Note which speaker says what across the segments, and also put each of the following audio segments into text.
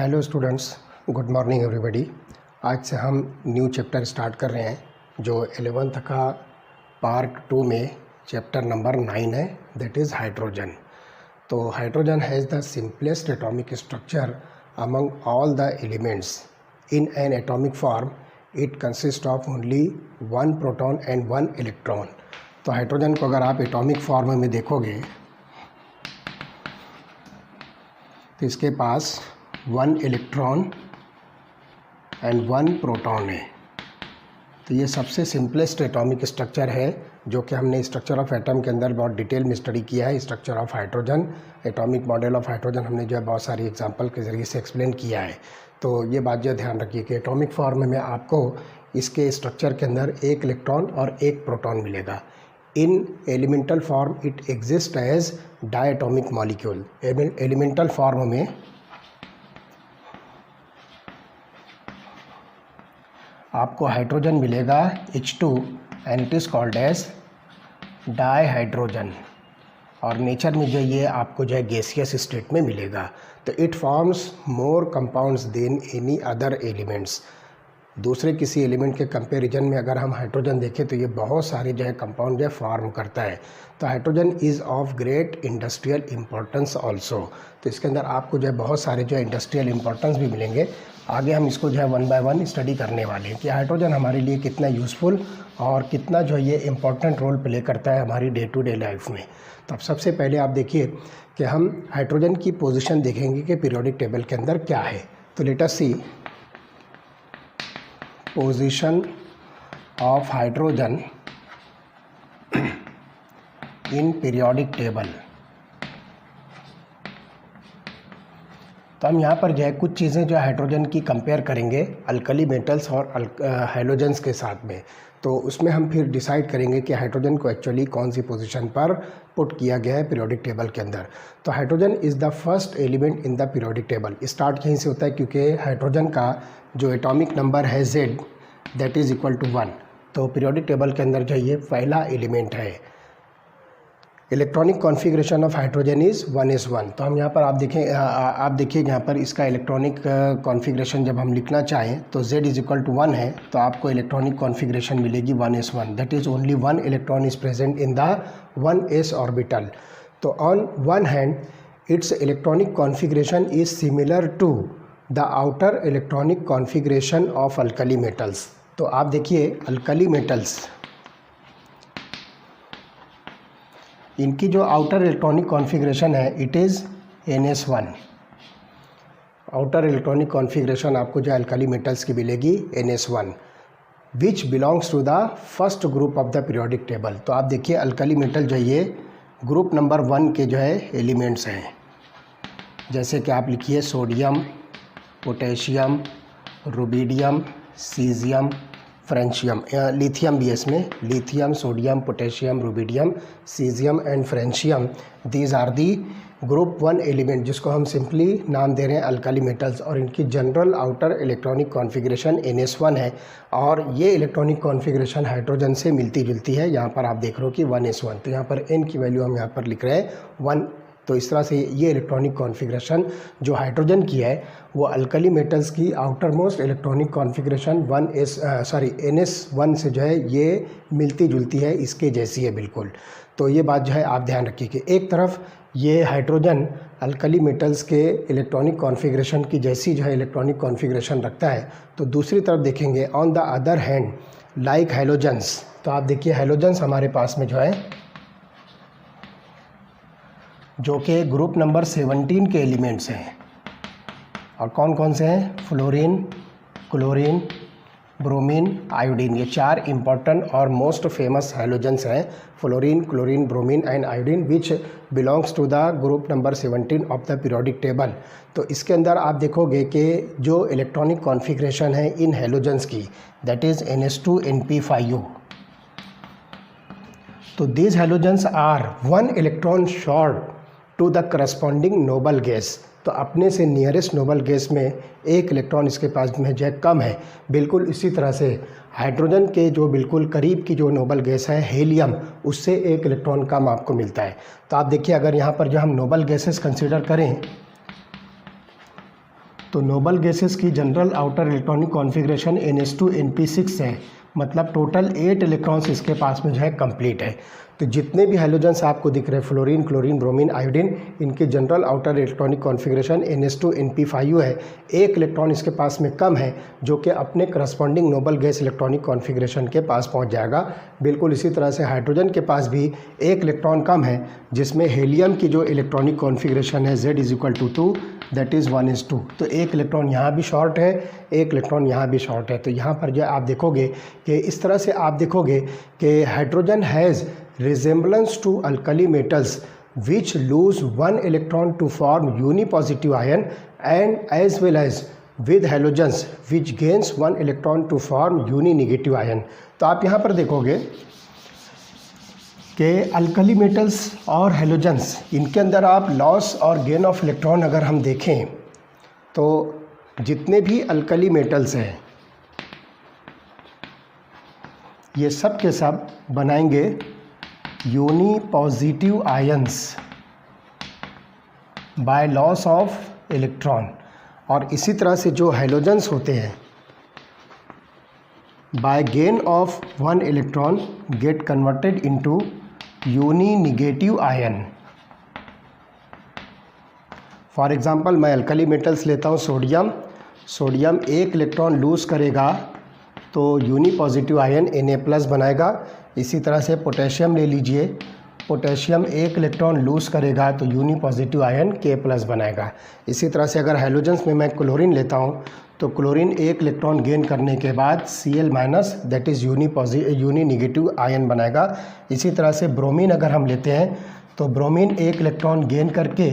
Speaker 1: Hello students, good morning everybody. आज से हम न्यू चैप्टर स्टार्ट कर रहे हैं जो 11th का पार्ट 2 में चैप्टर नंबर 9 है, दैट इज़ हाइड्रोजन। तो hydrogen has the simplest atomic structure among all the elements. In an atomic form it consist of only 1 proton and 1 electron. तो hydrogen को अगर आप एटॉमिक फॉर्म में देखोगे तो इसके पास 1 इलेक्ट्रॉन एंड 1 प्रोटॉन है। तो ये सबसे सिंपलेस्ट एटॉमिक स्ट्रक्चर है जो कि हमने स्ट्रक्चर ऑफ एटम के अंदर बहुत डिटेल में स्टडी किया है। Structure of hydrogen, atomic model of hydrogen हमने जो है बहुत सारी एग्जांपल के ज़रिए से एक्सप्लेन किया है। तो ये बात जो ध्यान रखिए कि एटॉमिक फॉर्म में आपको इसके स्ट्रक्चर के अंदर 1 इलेक्ट्रॉन और 1 प्रोटॉन मिलेगा। In elemental form it exist as diatomic molecule. Elemental form में आपको हाइड्रोजन मिलेगा H2 and it is called as dihydrogen. और नेचर में जो ये आपको जो है गैसियस स्टेट में मिलेगा। तो it forms more compounds than any other elements. दूसरे किसी एलिमेंट के कंपैरिजन में अगर हम हाइड्रोजन देखें तो ये बहुत सारे जो है कंपाउंड जो है फॉर्म करता है। तो hydrogen is of great industrial importance also. तो इसके अंदर आपको जो है बहुत सारे जो है इंडस्ट्रियल इम्पोर्टेंस भी मिलेंगे। आगे हम इसको जो है 1 बाय 1 स्टडी करने वाले हैं कि हाइड्रोजन हमारे लिए कितना यूज़फुल और कितना जो है ये इम्पोर्टेंट रोल प्ले करता है हमारी डे टू डे लाइफ में। तो अब सबसे पहले आप देखिए कि हम हाइड्रोजन की पोजीशन देखेंगे कि पीरियोडिक टेबल के अंदर क्या है। तो let us see position of hydrogen in periodic table. तो हम यहाँ पर जो है कुछ चीज़ें जो हाइड्रोजन की कंपेयर करेंगे अल्कली मेटल्स और हैलोजेंस के साथ में। तो उसमें हम फिर डिसाइड करेंगे कि हाइड्रोजन को एक्चुअली कौन सी पोजीशन पर पुट किया गया है पीरियोडिक टेबल के अंदर। तो hydrogen is the first element in the periodic table. Start यहीं से होता है क्योंकि हाइड्रोजन का जो एटॉमिक नंबर है Z that is equal to 1। तो पीरियोडिक टेबल के अंदर जो ये पहला एलिमेंट है। Electronic configuration of hydrogen is 1s1। तो हम यहाँ पर आप देखिए यहाँ पर इसका इलेक्ट्रॉनिक कॉन्फ़िगरेशन जब हम लिखना चाहें तो Z इज़ इक्वल टू 1 है तो आपको इलेक्ट्रॉनिक कॉन्फ़िगरेशन मिलेगी 1s1। That is only 1 electron is present in the 1s orbital. तो on one hand its electronic configuration is similar to the outer electronic configuration of alkali metals. तो आप देखिए alkali metals, इनकी जो outer electronic configuration है it is NS1। Outer electronic configuration आपको जो alkali metals की मिलेगी NS1 which belongs to the first group of the periodic table. तो आप देखिए अल्कली मेटल जो ये ग्रुप नंबर 1 के जो है एलिमेंट्स हैं। जैसे कि आप लिखिए sodium, potassium, rubidium, caesium, francium, lithium भी है इसमें। Lithium, sodium, potassium, rubidium, caesium and francium, these are the group 1 element जिसको हम सिंपली नाम दे रहे हैं अल्कली मेटल्स। और इनकी general outer electronic configuration NS1 है और ये इलेक्ट्रॉनिक कॉन्फ़िगरेशन हाइड्रोजन से मिलती जुलती है। यहाँ पर आप देख रहे हो कि 1s1। तो यहाँ पर N की वैल्यू हम यहाँ पर लिख रहे हैं 1। तो इस तरह से ये इलेक्ट्रॉनिक कॉन्फ़िगरेशन जो हाइड्रोजन की है वो अल्कली मेटल्स की outer most electronic configuration NS1 से जो है ये मिलती जुलती है, इसके जैसी है बिल्कुल। तो ये बात जो है आप ध्यान रखिए कि एक तरफ ये हाइड्रोजन अल्कली मेटल्स के इलेक्ट्रॉनिक कॉन्फ़िगरेशन की जैसी जो है इलेक्ट्रॉनिक कॉन्फ़िगरेशन रखता है, तो दूसरी तरफ देखेंगे on the other hand like halogens. तो आप देखिए हैलोजेंस हमारे पास में जो है जो कि ग्रुप नंबर 17 के एलिमेंट्स हैं। और कौन कौन से हैं? Fluorine, chlorine, bromine, iodine. ये 4 इंपॉर्टेंट और मोस्ट फेमस हैलोजेंस हैं, fluorine, chlorine, bromine and iodine, which belongs to the group number 17 of the periodic table. तो इसके अंदर आप देखोगे कि जो इलेक्ट्रॉनिक कॉन्फ़िगरेशन है इन हैलोजेंस की दैट इज़ NH2NP5U। तो these halogens are 1 electron short to the corresponding noble gas. तो अपने से नियरेस्ट नोबल गैस में 1 इलेक्ट्रॉन इसके पास में जो है कम है। बिल्कुल इसी तरह से हाइड्रोजन के जो बिल्कुल करीब की जो नोबल गैस है हेलियम, उससे 1 इलेक्ट्रॉन कम आपको मिलता है। तो आप देखिए अगर यहाँ पर जो हम नोबल गैसेस कंसीडर करें तो नोबल गैसेस की general outer electronic configuration NH2 है, मतलब टोटल 8 इलेक्ट्रॉन्स इसके पास में जो है कंप्लीट है। तो जितने भी हैलोजेंस आपको दिख रहे हैं, फ्लोरीन, क्लोरीन, ब्रोमीन, आयोडीन, इनके general outer electronic configuration NH2 है। एक इलेक्ट्रॉन इसके पास में कम है जो कि अपने corresponding noble gas electronic configuration के पास पहुंच जाएगा। बिल्कुल इसी तरह से हाइड्रोजन के पास भी एक इलेक्ट्रॉन कम है, जिसमें हीलियम की जो इलेक्ट्रॉनिक कॉन्फ़िगरेशन है Z=2, दैट इज़ 1:2। तो एक इलेक्ट्रॉन यहाँ भी शॉर्ट है, एक इलेक्ट्रॉन यहाँ भी शॉर्ट है। तो यहाँ पर जो आप देखोगे कि इस तरह से आप देखोगे कि hydrogen has resemblance to alkali metals which lose one electron to form unipositive ion, and as well as with halogens which gains one electron to form uninegative ion। तो आप यहाँ पर देखोगे कि अल्कली मेटल्स और हेलोजेंस, इनके अंदर आप लॉस और गेन ऑफ इलेक्ट्रॉन अगर हम देखें तो जितने भी अल्कली मेटल्स हैं ये सब के सब बनाएंगे unipositive ions by loss of electron, और इसी तरह से जो हैलोजेंस होते हैं by gain of one electron get converted into uninegative ion. For example मैं अल्कली मेटल्स लेता हूँ, सोडियम एक इलेक्ट्रॉन लूज़ करेगा तो यूनी पॉजिटिव आयन Na+ बनाएगा। इसी तरह से पोटेशियम ले लीजिए, पोटेशियम एक इलेक्ट्रॉन लूज़ करेगा तो यूनी पॉजिटिव आयन K+ बनाएगा। इसी तरह से अगर हैलोजेंस में मैं क्लोरीन लेता हूँ तो क्लोरीन एक इलेक्ट्रॉन गेन करने के बाद Cl- that is uninegative ion बनाएगा। इसी तरह से ब्रोमीन अगर हम लेते हैं तो ब्रोमीन एक इलेक्ट्रॉन गेन करके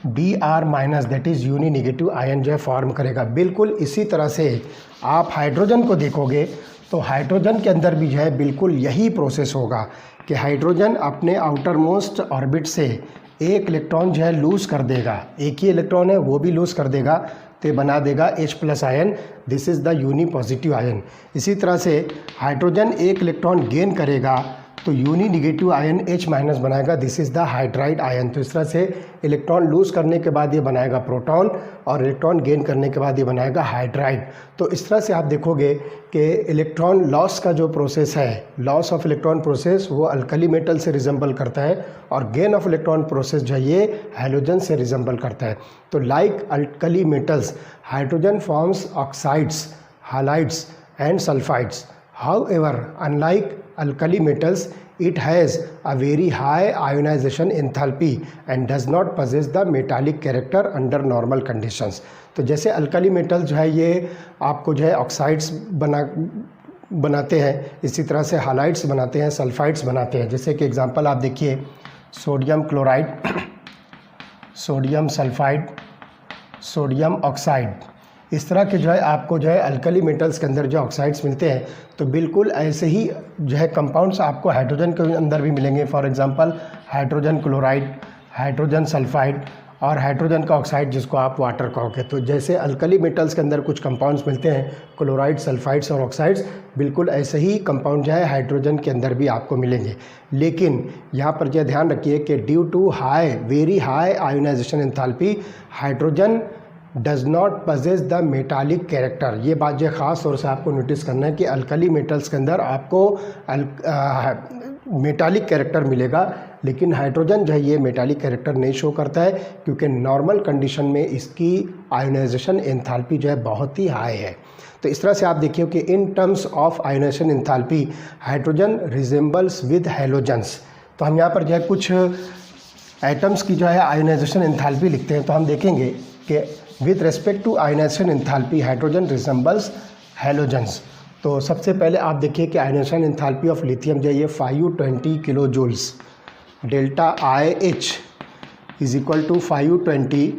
Speaker 1: Br- that is uninegative ion जो है फॉर्म करेगा। बिल्कुल इसी तरह से आप हाइड्रोजन को देखोगे तो हाइड्रोजन के अंदर भी जो है बिल्कुल यही प्रोसेस होगा कि हाइड्रोजन अपने आउटर मोस्ट ऑर्बिट से एक इलेक्ट्रॉन जो है लूज़ कर देगा, एक ही इलेक्ट्रॉन है वो भी लूज़ कर देगा तो बना देगा H+ ion, this is the unipositive ion. इसी तरह से हाइड्रोजन एक इलेक्ट्रॉन गेन करेगा तो यूनी निगेटिव आयन H- बनाएगा, this is the hydride ion. तो इस तरह से इलेक्ट्रॉन लूज़ करने के बाद ये बनाएगा प्रोटॉन और इलेक्ट्रॉन गेन करने के बाद ये बनाएगा हाइड्राइड। तो इस तरह से आप देखोगे कि इलेक्ट्रॉन लॉस का जो प्रोसेस है, लॉस ऑफ इलेक्ट्रॉन प्रोसेस, वो अल्कली मेटल से रिजेंबल करता है और गेन ऑफ इलेक्ट्रॉन प्रोसेस जो है ये हैलोजन से रिजेंबल करता है। तो like alkali metals, hydrogen forms oxides, halides and sulphides. However, unlike alkali metals, it has a very high ionization enthalpy and does not possess the metallic character under normal conditions। तो जैसे alkali metal जो है ये आपको जो है oxides बनाते हैं, इसी तरह से हालाइड्स बनाते हैं, सल्फाइड्स बनाते हैं। जैसे कि एग्जांपल आप देखिए, sodium chloride, sodium sulphide, sodium oxide, इस तरह के जो है आपको जो है अल्कली मेटल्स के अंदर जो ऑक्साइड्स मिलते हैं। तो बिल्कुल ऐसे ही जो है कंपाउंड्स आपको हाइड्रोजन के अंदर भी मिलेंगे। For example hydrogen chloride, hydrogen sulphide और हाइड्रोजन का ऑक्साइड जिसको आप वाटर कहोगे। तो जैसे अल्कली मेटल्स के अंदर कुछ कंपाउंड्स मिलते हैं, क्लोराइड, सल्फाइड्स और ऑक्साइड्स, बिल्कुल ऐसे ही कंपाउंड जो है हाइड्रोजन के अंदर भी आपको मिलेंगे। लेकिन यहाँ पर जो ध्यान रखिए कि due to very high ionization enthalpy, hydrogen does not possess the metallic character. ये बात जो ख़ास तौर से आपको नोटिस करना है कि अल्कली मेटल्स के अंदर आपको मेटालिक कैरेक्टर मिलेगा, लेकिन हाइड्रोजन जो है ये मेटालिक कैरेक्टर नहीं शो करता है क्योंकि नॉर्मल कंडीशन में इसकी आयोनाइजेशन एंथैल्पी जो है बहुत ही हाई है। तो इस तरह से आप देखिए कि in terms of ionisation enthalpy hydrogen resembles with halogens. तो हम यहाँ पर जो है कुछ एटम्स की जो है आयोनाइजेशन एंथैल्पी लिखते हैं। तो हम देखेंगे कि with respect to ionization enthalpy hydrogen resembles halogens. तो सबसे पहले आप देखिए कि आयोनाइजेशन एंथैल्पी ऑफ लिथियम जो है ये 520 kilo joules, delta IH is equal to 520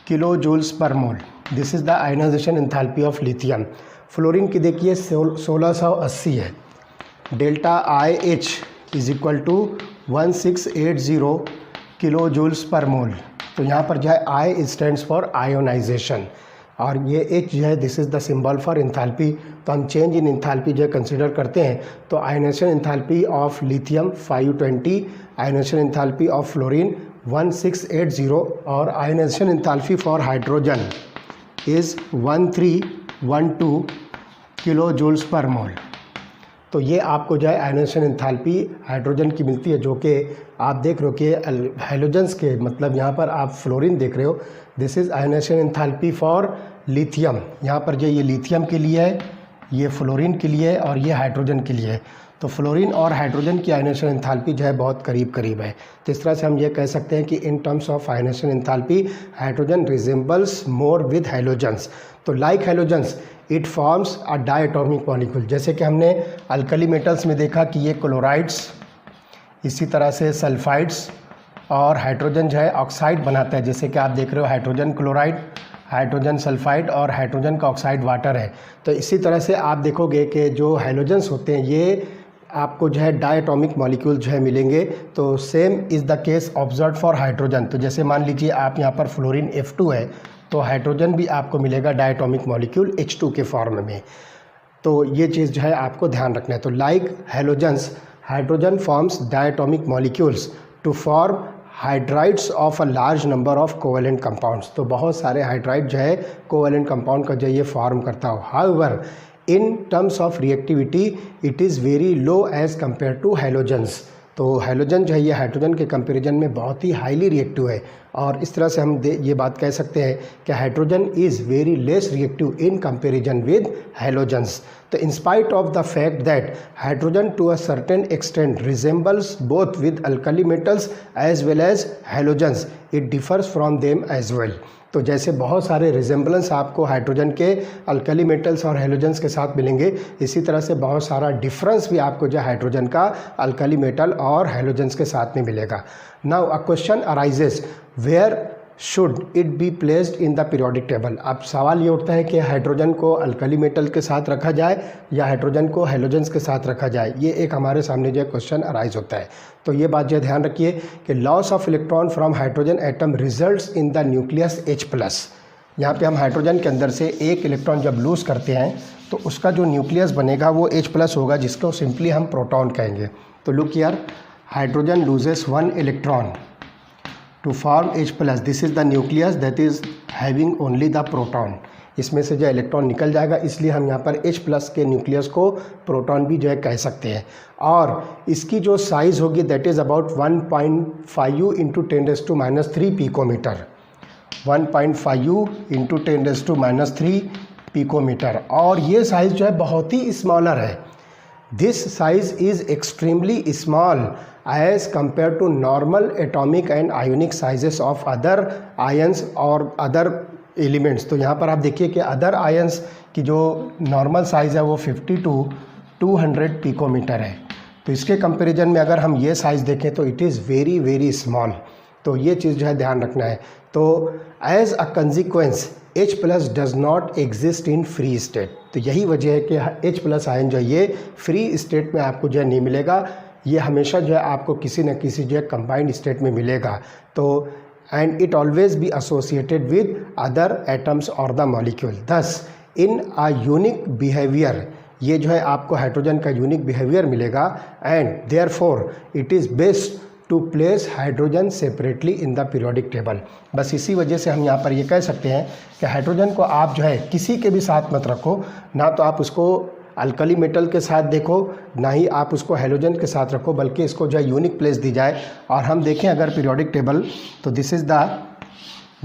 Speaker 1: kilo joules per mole, this is the ionisation enthalpy of lithium. Fluorine की देखिए 1680 है, delta IH is equal to 1680 kilo joules per mole. तो यहाँ पर जो है I स्टैंड्स फॉर आयोनाइजेशन और ये H जो है this is the symbol for enthalpy. तो हम चेंज इन एंथैल्पी जो है कंसिडर करते हैं। तो ionisation enthalpy of lithium 520, ionisation enthalpy of fluorine 1680 और ionisation enthalpy for hydrogen is 1312 kilo joules per mole. तो ये आपको जो है आयनाइजेशन एंथैल्पी हाइड्रोजन की मिलती है, जो कि आप देख रहे हो कि हैलोजेंस के मतलब यहाँ पर आप फ्लोरीन देख रहे हो, this is ionization enthalpy for lithium. यहाँ पर जो ये लिथियम के लिए है, ये फ्लोरीन के लिए है और ये हाइड्रोजन के लिए है। तो फ्लोरीन और हाइड्रोजन की आयनाइजेशन एंथैल्पी जो है बहुत करीब करीब है। तो इस तरह से हम ये कह सकते हैं कि in terms of ionisation enthalpy hydrogen resembles more with halogens. तो like halogens it forms a diatomic molecule. जैसे कि हमने अल्कली मेटल्स में देखा कि ये क्लोराइड्स, इसी तरह से सल्फाइड्स और हाइड्रोजन जो है ऑक्साइड बनाता है। जैसे कि आप देख रहे हो हाइड्रोजन क्लोराइड, हाइड्रोजन सल्फाइड और हाइड्रोजन का ऑक्साइड वाटर है। तो इसी तरह से आप देखोगे कि जो हैलोजेंस होते हैं ये आपको जो है डायटोमिक मॉलिक्यूल जो है मिलेंगे। तो same is the case observe for hydrogen. तो जैसे मान लीजिए आप यहाँ पर फ्लोरीन F2 है, तो हाइड्रोजन भी आपको मिलेगा डायटोमिक मॉलिक्यूल H2 के फॉर्म में। तो ये चीज़ जो है आपको ध्यान रखना है। तो like halogens hydrogen forms diatomic molecules to form hydrides of a large number of covalent compounds. तो बहुत सारे हाइड्राइड जो है कोवेलेंट कंपाउंड का जो ये फॉर्म करता हो। However in terms of reactivity it is very low as compare to halogens. तो हैलोजन जो है ये हाइड्रोजन के कंपैरिजन में बहुत ही हाईली रिएक्टिव है। और इस तरह से हम ये बात कह सकते हैं कि hydrogen is very less reactive in comparison with halogens. तो in spite of the fact that hydrogen to a certain extent resembles both with alkali metals as well as halogens, it differs from them as well. तो जैसे बहुत सारे resemblance आपको hydrogen के alkali metals और halogens के साथ मिलेंगे, इसी तरह से बहुत सारा डिफरेंस भी आपको जो हाइड्रोजन का अल्कली मेटल और हैलोजेंस के साथ में मिलेगा। Now a question arises, where should it be placed in the periodic table. अब सवाल ये उठता है कि हाइड्रोजन को अल्कली मेटल के साथ रखा जाए या हाइड्रोजन को हैलोजेंस के साथ रखा जाए। ये एक हमारे सामने जो क्वेश्चन अराइज होता है। तो ये बात जो ध्यान रखिए कि loss of electron from hydrogen atom results in the nucleus H+। यहाँ पे हम हाइड्रोजन के अंदर से एक इलेक्ट्रॉन जब लूज़ करते हैं तो उसका जो न्यूक्लियस बनेगा वो H+ होगा, जिसको सिंपली हम प्रोटॉन कहेंगे। तो look here, hydrogen loses 1 electron to form H+, this is the nucleus that is having only the proton। इसमें से जो इलेक्ट्रॉन निकल जाएगा, इसलिए हम यहाँ पर H+ के न्यूक्लियस को प्रोटॉन भी जो है कह सकते हैं। और इसकी जो साइज़ होगी that is about 1.5 into 10⁻³ picometre, 1.5 into 10⁻³ picometre. और ये साइज़ जो है बहुत ही स्मॉलर है। This size is extremely small as compared to normal atomic and ionic sizes of other ions और other elements। तो यहाँ पर आप देखिए कि अदर आयंस की जो नॉर्मल साइज़ है वो 50 to 200 पिकोमीटर है। तो इसके कंपैरिजन में अगर हम ये साइज़ देखें तो it is very very small. तो ये चीज़ जो है ध्यान रखना है। तो as a consequence H+ does not exist in free state. तो यही वजह है कि H+ आयन जो है ये फ्री स्टेट में आपको जो है नहीं मिलेगा, ये हमेशा जो है आपको किसी न किसी जो है कंबाइंड स्टेट में मिलेगा। तो and it always be associated with other atoms और द मॉलिक्यूल। दस इन अ यूनिक बिहेवियर, ये जो है आपको हाइड्रोजन का यूनिक बिहेवियर मिलेगा। And therefore it is best to place hydrogen separately in the periodic table. बस इसी वजह से हम यहाँ पर ये कह सकते हैं कि हाइड्रोजन को आप जो है किसी के भी साथ मत रखो, ना तो आप उसको अल्कली मेटल के साथ देखो, ना ही आप उसको हैलोजन के साथ रखो, बल्कि इसको जो है यूनिक प्लेस दी जाए। और हम देखें अगर पीरियोडिक टेबल, तो this is the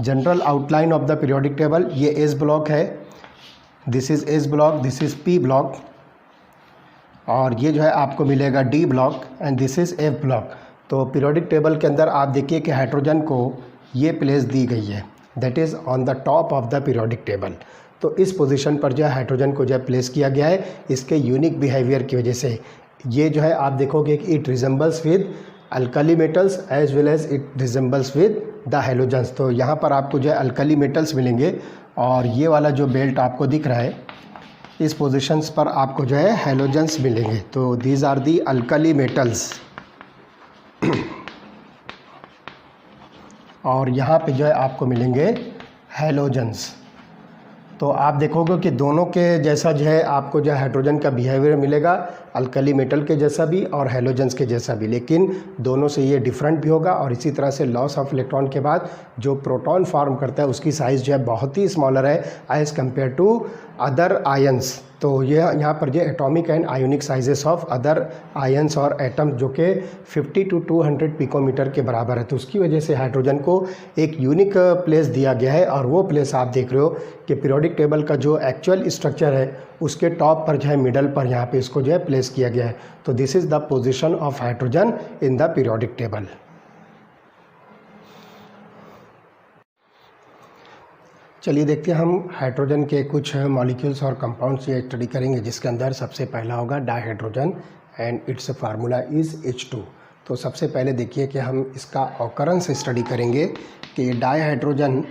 Speaker 1: general outline of the periodic table. ये एस ब्लॉक है, this is S block, this is P block, और ये जो है आपको मिलेगा D block, and this is F block. तो पीरियोडिक टेबल के अंदर आप देखिए कि हाइड्रोजन को ये प्लेस दी गई है, that is on the top of the periodic table. तो इस पोजीशन पर जो है हाइड्रोजन को जो है प्लेस किया गया है इसके यूनिक बिहेवियर की वजह से। ये जो है आप देखोगे कि it resembles with alkali metals as well as it resembles with the halogens. तो यहाँ पर आपको जो है अल्कली मेटल्स मिलेंगे, और ये वाला जो बेल्ट आपको दिख रहा है इस पोजीशंस पर आपको जो है हैलोजेंस मिलेंगे। तो these are the alkali metals. और यहाँ पे जो है आपको मिलेंगे हैलोजेंस। तो आप देखोगे कि दोनों के जैसा जो है आपको जो हाइड्रोजन का बिहेवियर मिलेगा, अल्कली मेटल के जैसा भी और हैलोजेंस के जैसा भी, लेकिन दोनों से ये डिफरेंट भी होगा। और इसी तरह से लॉस ऑफ इलेक्ट्रॉन के बाद जो प्रोटॉन फॉर्म करता है उसकी साइज़ जो है बहुत ही स्मॉलर है as compare to other ions. तो ये यहाँ पर जो atomic and ionic sizes of other ions और एटम जो कि 50 to 200 पिकोमीटर के बराबर है। तो उसकी वजह से हाइड्रोजन को एक यूनिक प्लेस दिया गया है, और वो प्लेस आप देख रहे हो कि पीरियोडिक टेबल का जो एक्चुअल स्ट्रक्चर है उसके टॉप पर जो है मिडल पर यहाँ पे इसको जो है प्लेस किया गया है। तो this is the position of hydrogen in the periodic table. चलिए देखते हैं हम हाइड्रोजन के कुछ मॉलिक्यूल्स और कंपाउंड्स ये स्टडी करेंगे, जिसके अंदर सबसे पहला होगा dihydrogen and it's formula is H2। तो सबसे पहले देखिए कि हम इसका ऑकरेंस स्टडी करेंगे कि डाइहाइड्रोजन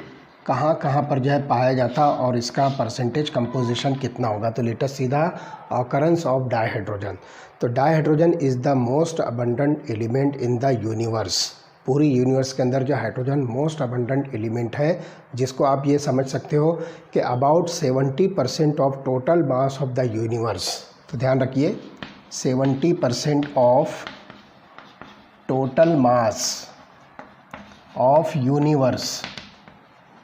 Speaker 1: कहाँ कहाँ पर जो है पाया जाता और इसका परसेंटेज कंपोजिशन कितना होगा। तो let us see the occurrence of dihydrogen. तो dihydrogen is the most abundant element in the universe. पूरी यूनिवर्स के अंदर जो हाइड्रोजन मोस्ट अबंडेंट एलिमेंट है, जिसको आप ये समझ सकते हो कि about 70% of total mass of the universe. तो ध्यान रखिए 70% of total mass of universe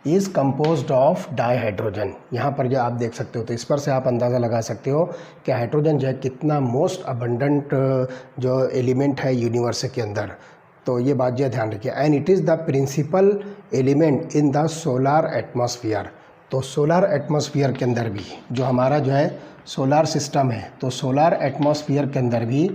Speaker 1: is composed of dihydrogen. यहाँ पर जो आप देख सकते हो, तो इस पर से आप अंदाज़ा लगा सकते हो कि हाइड्रोजन जो है कितना मोस्ट अबंडेंट जो एलिमेंट है यूनिवर्स के अंदर। तो ये बात जो ध्यान रखिए। And it is the principal element in the solar atmosphere. तो सोलार एटमॉस्फेयर के अंदर भी जो हमारा जो है सोलार सिस्टम है, तो सोलार एटमॉस्फेयर के अंदर भी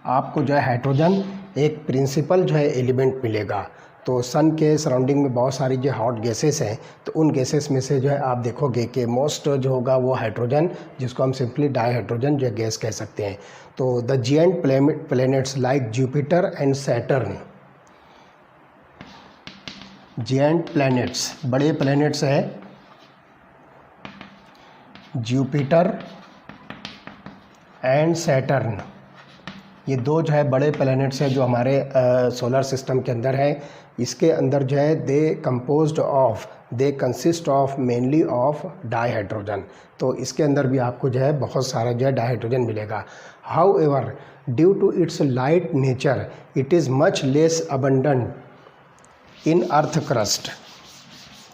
Speaker 1: आपको जो है हाइड्रोजन एक प्रिंसिपल जो है एलिमेंट मिलेगा। तो सन के सराउंडिंग में बहुत सारी जो हॉट गैसेस हैं, तो उन गैसेस में से जो है आप देखोगे कि मोस्ट जो होगा वो हाइड्रोजन, जिसको हम सिंपली डाइहाइड्रोजन जो गैस कह सकते हैं। तो the giant planets like Jupiter and Saturn, giant planets बड़े प्लैनेट्स हैं, जुपिटर एंड सैटर्न, ये दो जो है बड़े प्लैनेट्स हैं जो हमारे सोलर सिस्टम के अंदर है। इसके अंदर जो है they consist of mainly of dihydrogen. तो इसके अंदर भी आपको जो है बहुत सारा जो है डाइहाइड्रोजन मिलेगा। However due to its light nature it is much less abundant in earth crust.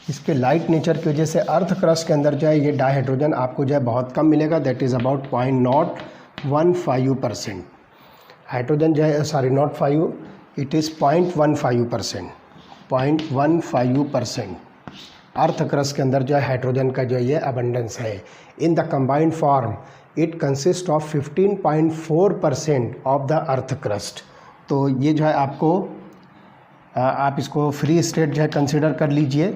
Speaker 1: इसके लाइट नेचर की वजह से अर्थ क्रस्ट के अंदर जो है ये डाइहाइड्रोजन आपको जो है बहुत कम मिलेगा, दैट इज़ अबाउट 0.015%। हाइड्रोजन जो है sorry not 5, it is 0.15%। Earth crust के अंदर जो है हाइड्रोजन का जो ये अबंडेंस है। In the combined form it consist of 15.4% of the earth crust. तो ये जो है आपको आप इसको फ्री स्टेट जो है कंसिडर कर लीजिए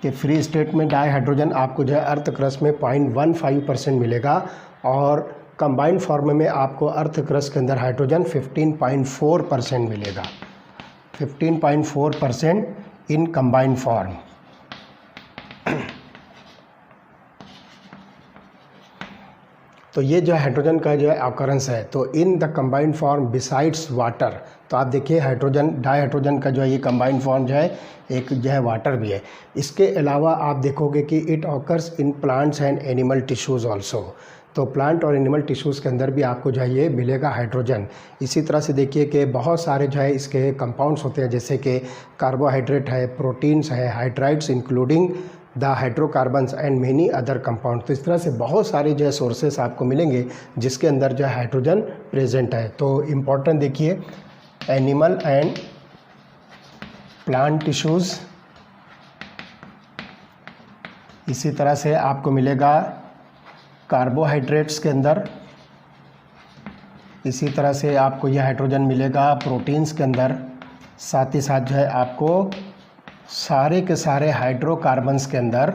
Speaker 1: कि फ्री स्टेट में डाइहाइड्रोजन आपको जो है अर्थ क्रस्ट में 0.15% मिलेगा, और कंबाइंड फॉर्म में आपको अर्थ क्रस्ट के अंदर हाइड्रोजन 15.4% मिलेगा। 15.4% इन कंबाइंड फॉर्म। तो ये जो हाइड्रोजन का जो है ऑकरेंस है। तो in the combined form besides water, तो आप देखिए हाइड्रोजन डाइहाइड्रोजन का जो है ये कंबाइंड फॉर्म जो है एक जो है वाटर भी है। इसके अलावा आप देखोगे कि it occurs in plants and animal tissues also. तो प्लांट और एनिमल टिश्यूज़ के अंदर भी आपको जो है ये मिलेगा हाइड्रोजन। इसी तरह से देखिए कि बहुत सारे जो है इसके कंपाउंड्स होते हैं, जैसे कि कार्बोहाइड्रेट है, प्रोटीन्स है, hydrides including the hydrocarbons and many other compound. तो इस तरह से बहुत सारे जो है सोर्सेस आपको मिलेंगे जिसके अंदर जो है हाइड्रोजन प्रेजेंट है। तो इम्पोर्टेंट देखिए एनिमल एंड प्लांट टिश्यूज़, इसी तरह से आपको मिलेगा कार्बोहाइड्रेट्स के अंदर, इसी तरह से आपको यह हाइड्रोजन मिलेगा प्रोटीन्स के अंदर, साथ ही साथ जो है आपको सारे के सारे हाइड्रोकार्बन्स के अंदर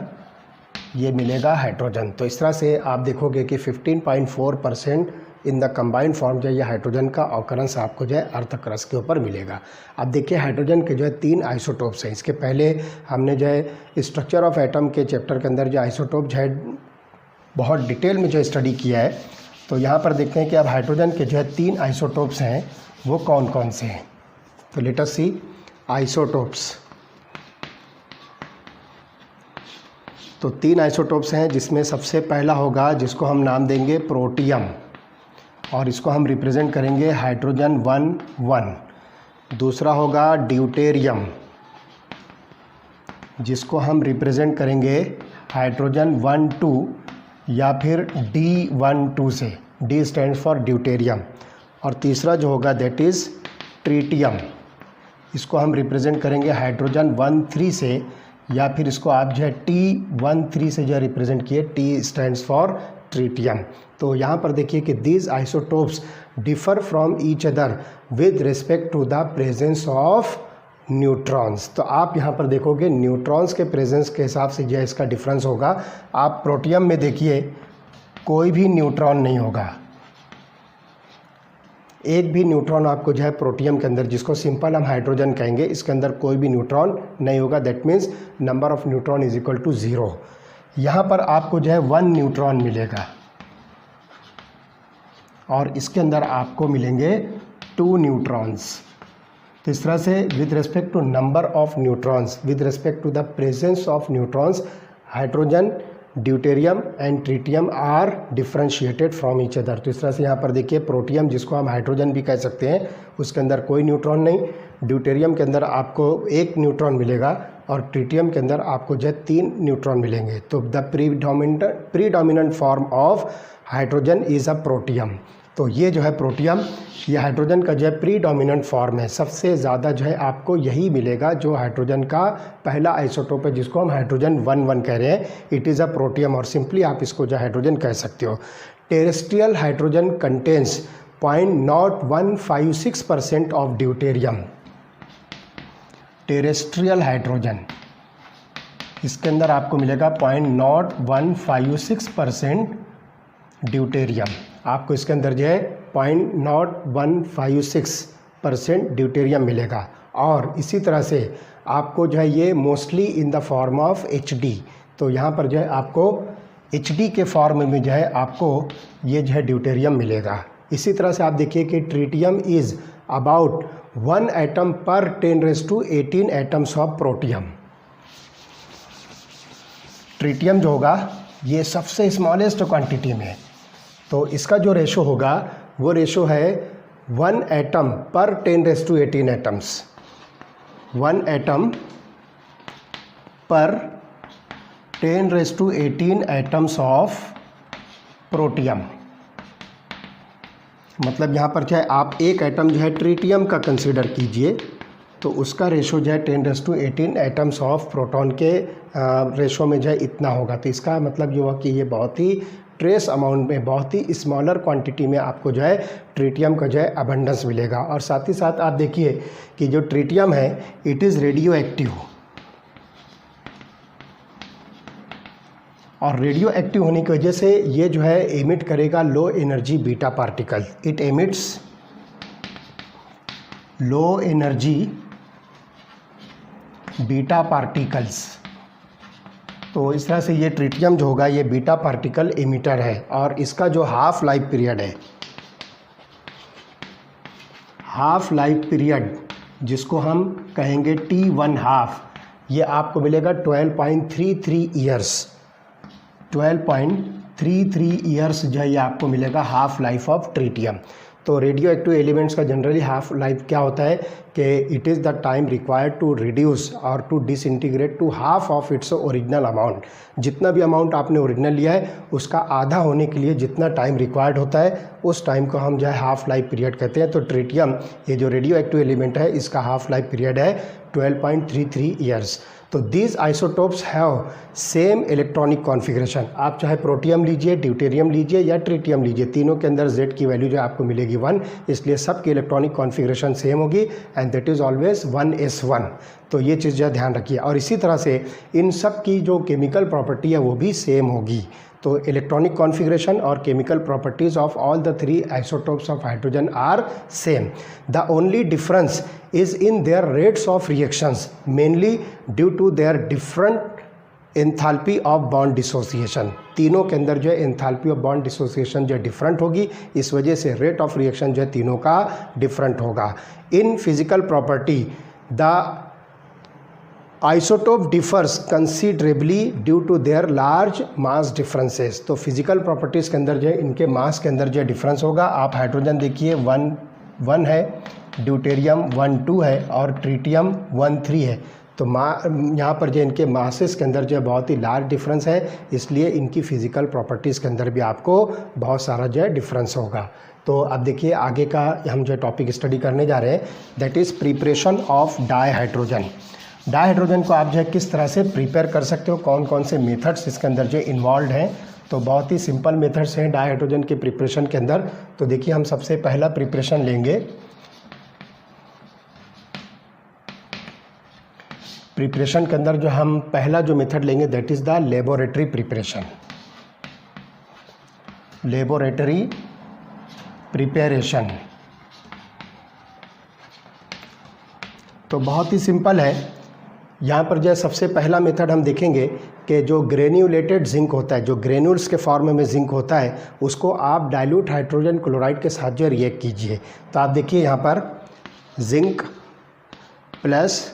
Speaker 1: ये मिलेगा हाइड्रोजन। तो इस तरह से आप देखोगे कि 15.4% इन द कंबाइंड फॉर्म जो है ये हाइड्रोजन का ऑकरेंस आपको जो है अर्थ क्रस्ट के ऊपर मिलेगा। अब देखिए हाइड्रोजन के जो है 3 आइसोटोप्स हैं। इसके पहले हमने जो है स्ट्रक्चर ऑफ एटम के चैप्टर के अंदर जो आइसोटोप जो है बहुत डिटेल में जो स्टडी किया है। तो यहाँ पर देखते हैं कि अब हाइड्रोजन के जो है 3 आइसोटोप्स हैं, वो कौन कौन से हैं। तो लेट अस सी आइसोटोप्स। तो 3 आइसोटोप्स हैं, जिसमें सबसे पहला होगा जिसको हम नाम देंगे प्रोटियम, और इसको हम रिप्रेजेंट करेंगे हाइड्रोजन 1,1। दूसरा होगा ड्यूटेरियम, जिसको हम रिप्रेजेंट करेंगे हाइड्रोजन 1,2 या फिर D12 से, D स्टैंड्स फॉर ड्यूटेरियम। और तीसरा जो होगा दैट इज़ ट्रीटियम, इसको हम रिप्रेजेंट करेंगे हाइड्रोजन 1,3 से, या फिर इसको आप जो है T13 से जो है रिप्रेजेंट किए, T स्टैंड्स फॉर ट्रीटियम। तो यहाँ पर देखिए कि these isotopes differ from each other with respect to the presence of neutrons. तो आप यहाँ पर देखोगे न्यूट्रॉन्स के प्रेजेंस के हिसाब से जो है इसका डिफरेंस होगा। आप प्रोटियम में देखिए कोई भी न्यूट्रॉन नहीं होगा, एक भी न्यूट्रॉन आपको जो है प्रोटियम के अंदर, जिसको सिंपल हम हाइड्रोजन कहेंगे, इसके अंदर कोई भी न्यूट्रॉन नहीं होगा। That means number of neutron is equal to 0। यहाँ पर आपको जो है 1 न्यूट्रॉन मिलेगा, और इसके अंदर आपको मिलेंगे 2 न्यूट्रॉन्स। तो इस तरह से with respect to number of neutrons, with respect to the presence of neutrons, hydrogen, deuterium and tritium are differentiated from each other. तो इस तरह से यहाँ पर देखिए प्रोटियम, जिसको हम हाइड्रोजन भी कह सकते हैं, उसके अंदर कोई न्यूट्रॉन नहीं। ड्यूटेरियम के अंदर आपको 1 न्यूट्रॉन मिलेगा, और ट्रीटियम के अंदर आपको जो है 3 न्यूट्रॉन मिलेंगे। तो the predominant form of hydrogen is a protium. तो ये जो है प्रोटियम, ये हाइड्रोजन का जो है प्रीडोमिनेंट फॉर्म है। सबसे ज़्यादा जो है आपको यही मिलेगा, जो हाइड्रोजन का पहला आइसोटोप है, जिसको हम हाइड्रोजन 1,1 कह रहे हैं, इट इज़ अ प्रोटियम, और सिंपली आप इसको जो हाइड्रोजन कह सकते हो। Terrestrial hydrogen contains 0.0156% of deuterium. Terrestrial hydrogen, इसके अंदर आपको मिलेगा 0.0156% ड्यूटेरियम। आपको इसके अंदर जो है 0.0156% ड्यूटेरियम मिलेगा। और इसी तरह से आपको जो है ये mostly in the form of HD। तो यहाँ पर जो है आपको HD के फॉर्म में जो है आपको ये जो है ड्यूटेरियम मिलेगा। इसी तरह से आप देखिए कि ट्रीटियम इज़ अबाउट 1 एटम पर 10⁻18 एटम्स ऑफ प्रोटियम। ट्रीटियम जो होगा ये सबसे स्मॉलेस्ट क्वांटिटी में, तो इसका जो रेशो होगा वो रेशो है 1 एटम पर 10⁻18 एटम्स। 1 एटम पर 10⁻18 एटम्स ऑफ प्रोटियम। मतलब यहाँ पर चाहे आप एक एटम जो है ट्रीटियम का कंसीडर कीजिए, तो उसका रेशो जो है 10⁻18 एटम्स ऑफ प्रोटॉन के रेशो में जो है इतना होगा। तो इसका मतलब ये हुआ कि ये बहुत ही ट्रेस अमाउंट में, बहुत ही स्मॉलर क्वांटिटी में आपको जो है ट्रीटियम का जो है अबंडेंस मिलेगा। और साथ ही साथ आप देखिए कि जो ट्रीटियम है इट इज़ रेडियो एक्टिव, और रेडियो एक्टिव होने की वजह से ये जो है एमिट करेगा low energy beta particle. It emits low energy beta particles. तो इस तरह से ये ट्रीटियम जो होगा ये बीटा पार्टिकल एमिटर है, और इसका जो हाफ लाइफ पीरियड है, हाफ लाइफ पीरियड जिसको हम कहेंगे T1/2, ये आपको मिलेगा 12.33 ईयर्स। 12.33 ईयर्स जो है ये आपको मिलेगा हाफ लाइफ ऑफ ट्रीटियम। तो रेडियो एक्टिव एलिमेंट्स का जनरली हाफ लाइफ क्या होता है कि it is the time required to reduce और to disintegrate to half of its original amount. जितना भी अमाउंट आपने ओरिजिनल लिया है उसका आधा होने के लिए जितना टाइम रिक्वायर्ड होता है उस टाइम को हम जो है हाफ लाइफ पीरियड कहते हैं। तो ट्रीटियम ये जो रेडियो एक्टिव एलिमेंट है इसका हाफ लाइफ पीरियड है 12.33 ईयर्स। तो these isotopes have same electronic configuration. आप चाहे प्रोटियम लीजिए, ड्यूटेरियम लीजिए या ट्रीटियम लीजिए, तीनों के अंदर Z की वैल्यू जो आपको मिलेगी 1, इसलिए सबकी इलेक्ट्रॉनिक कॉन्फ़िगरेशन सेम होगी and that is always 1s1। तो ये चीज़ जो ध्यान रखिए। और इसी तरह से इन सब की जो केमिकल प्रॉपर्टी है वो भी सेम होगी। तो इलेक्ट्रॉनिक कॉन्फ़िगरेशन और chemical properties of all the 3 isotopes of hydrogen are same. The only difference is in their rates of reactions, mainly due to their different enthalpy of bond dissociation. तीनों के अंदर जो है enthalpy of bond dissociation जो है different होगी, इस वजह से रेट ऑफ रिएक्शन जो है तीनों का डिफरेंट होगा। In physical property the isotope differs considerably due to their large mass differences. तो फिजिकल प्रॉपर्टीज़ के अंदर जो है इनके मास के अंदर जो है डिफरेंस होगा। आप हाइड्रोजन देखिए 1 है, ड्यूटेरियम 1 2 है और ट्रिटियम 1 3 है। तो यहाँ पर जो इनके मासेस के अंदर जो है बहुत ही लार्ज डिफरेंस है, इसलिए इनकी फिजिकल प्रॉपर्टीज़ के अंदर भी आपको बहुत सारा जो है डिफरेंस होगा। तो अब देखिए आगे का हम जो टॉपिक स्टडी करने जा रहे हैं, that is preparation of dihydrogen. Dihydrogen को आप जो है किस तरह से प्रिपेयर कर सकते हो, कौन कौन से मेथड्स इसके अंदर जो इन्वॉल्व हैं। तो बहुत ही सिंपल मेथड्स हैं डाईहाइड्रोजन के प्रिपरेशन के अंदर। तो देखिए हम सबसे पहला प्रिपरेशन लेंगे। प्रिपरेशन के अंदर जो हम पहला जो मेथड लेंगे that is the laboratory preparation. Laboratory preparation तो बहुत ही सिंपल है। यहाँ पर जो है सबसे पहला मेथड हम देखेंगे कि जो ग्रेन्यूलेटेड जिंक होता है, जो ग्रेन्यूल्स के फॉर्म में जिंक होता है, उसको आप डाइल्यूट हाइड्रोजन क्लोराइड के साथ जो रिएक्ट कीजिए। तो आप देखिए यहाँ पर zinc plus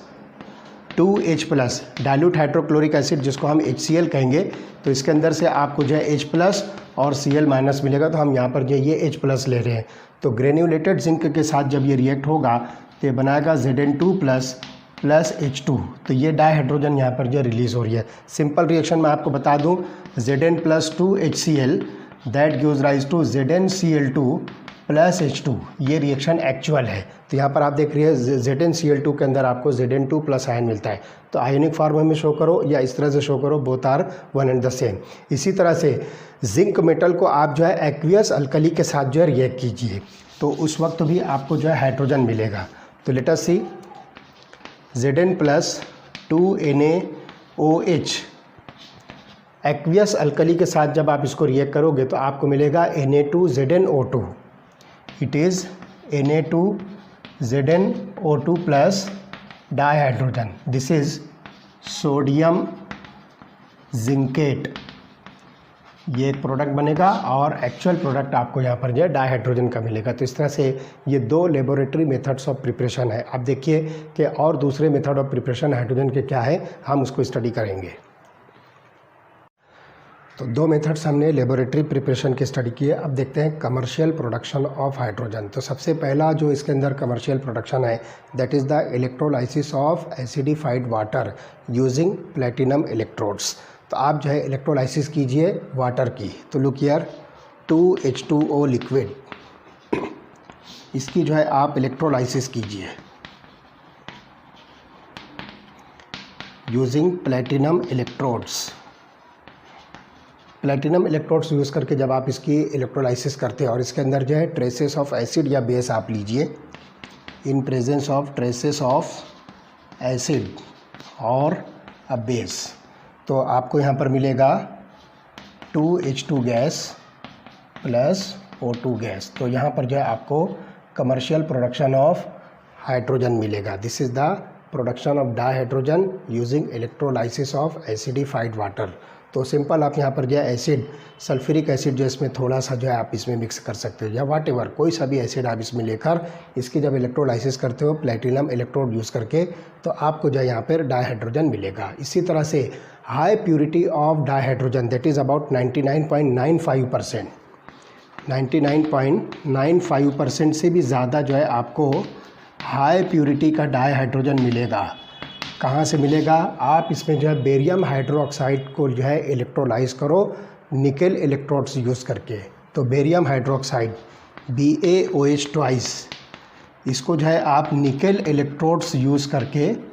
Speaker 1: 2H plus dilute hydrochloric acid जिसको हम HCl कहेंगे। तो इसके अंदर से आपको जो है H प्लस और Cl माइनस मिलेगा। तो हम यहाँ पर जो ये H प्लस ले रहे हैं। तो ग्रेन्यूलेटेड जिंक के साथ जब ये रिएक्ट होगा तो ये बनाएगा Zn2 प्लस H2। तो ये डाईहाइड्रोजन यहाँ पर जो रिलीज़ हो रही है। सिंपल रिएक्शन मैं आपको बता दूँ, Zn plus 2HCl that gives rise to ZnCl2 plus H2। ये रिएक्शन एक्चुअल है। तो यहाँ पर आप देख रही है ZnCl2 के अंदर आपको Zn2 प्लस आयन मिलता है। तो आयोनिक फॉर्म में शो करो या इस तरह से शो करो, both are one and the same. इसी तरह से जिंक मेटल को आप जो है एक्वियस अल्कली के साथ जो है रिएक्ट कीजिए, तो उस वक्त भी आपको जो है हाइड्रोजन मिलेगा। तो लेट अस सी Zn plus 2NaOH aqueous alkali के साथ जब आप इसको रिएक्ट करोगे तो आपको मिलेगा Na2ZnO2। It is Na2ZnO2 plus dihydrogen. This is sodium zincate. ये एक प्रोडक्ट बनेगा और एक्चुअल प्रोडक्ट आपको यहाँ पर जो है डाईहाइड्रोजन का मिलेगा। तो इस तरह से ये दो लेबोरेटरी मेथड्स ऑफ प्रिपरेशन है। अब देखिए कि और दूसरे मेथड ऑफ प्रिपरेशन हाइड्रोजन के क्या है, हम उसको स्टडी करेंगे। तो दो मेथड्स हमने लेबोरेटरी प्रिपरेशन की स्टडी की है। अब देखते हैं कमर्शियल प्रोडक्शन ऑफ हाइड्रोजन। तो सबसे पहला जो इसके अंदर कमर्शियल प्रोडक्शन है that is the electrolysis of acidified water using platinum electrodes. तो आप जो है इलेक्ट्रोलाइसिस कीजिए वाटर की। तो लुक हियर 2H2O लिक्विड, इसकी जो है आप इलेक्ट्रोलाइसिस कीजिए using platinum electrodes. Platinum electrodes use करके जब आप इसकी इलेक्ट्रोलाइसिस करते हैं और इसके अंदर जो है ट्रेसेस ऑफ एसिड या बेस आप लीजिए, इन presence of traces of acid और अ बेस, तो आपको यहाँ पर मिलेगा 2H2 gas plus O2 gas. तो यहाँ पर जो है आपको कमर्शियल प्रोडक्शन ऑफ हाइड्रोजन मिलेगा। This is the production of dihydrogen using electrolysis of acidified water. तो सिंपल आप यहाँ पर जो है एसिड, सल्फ्यूरिक एसिड जो इसमें थोड़ा सा जो है आप इसमें मिक्स कर सकते हो या वाट एवर कोई सा भी एसिड आप इसमें लेकर इसकी जब इलेक्ट्रोलाइसिस करते हो प्लेटिनम इलेक्ट्रोड यूज़ करके, तो आपको जो है यहाँ पर डाईहाइड्रोजन मिलेगा। इसी तरह से high purity of dihydrogen that is about 99.95%, 99.95% से भी ज़्यादा जो है आपको हाई प्योरिटी का डाईहाइड्रोजन मिलेगा। कहाँ से मिलेगा? आप इसमें जो है बेरियम हाइड्रोक्साइड को जो है इलेक्ट्रोलाइज करो निकेल इलेक्ट्रोड्स यूज़ करके। तो बेरियम हाइड्रोक्साइड BaOH ट्वाइस, इसको जो है आप निकेल इलेक्ट्रोड्स यूज़ करके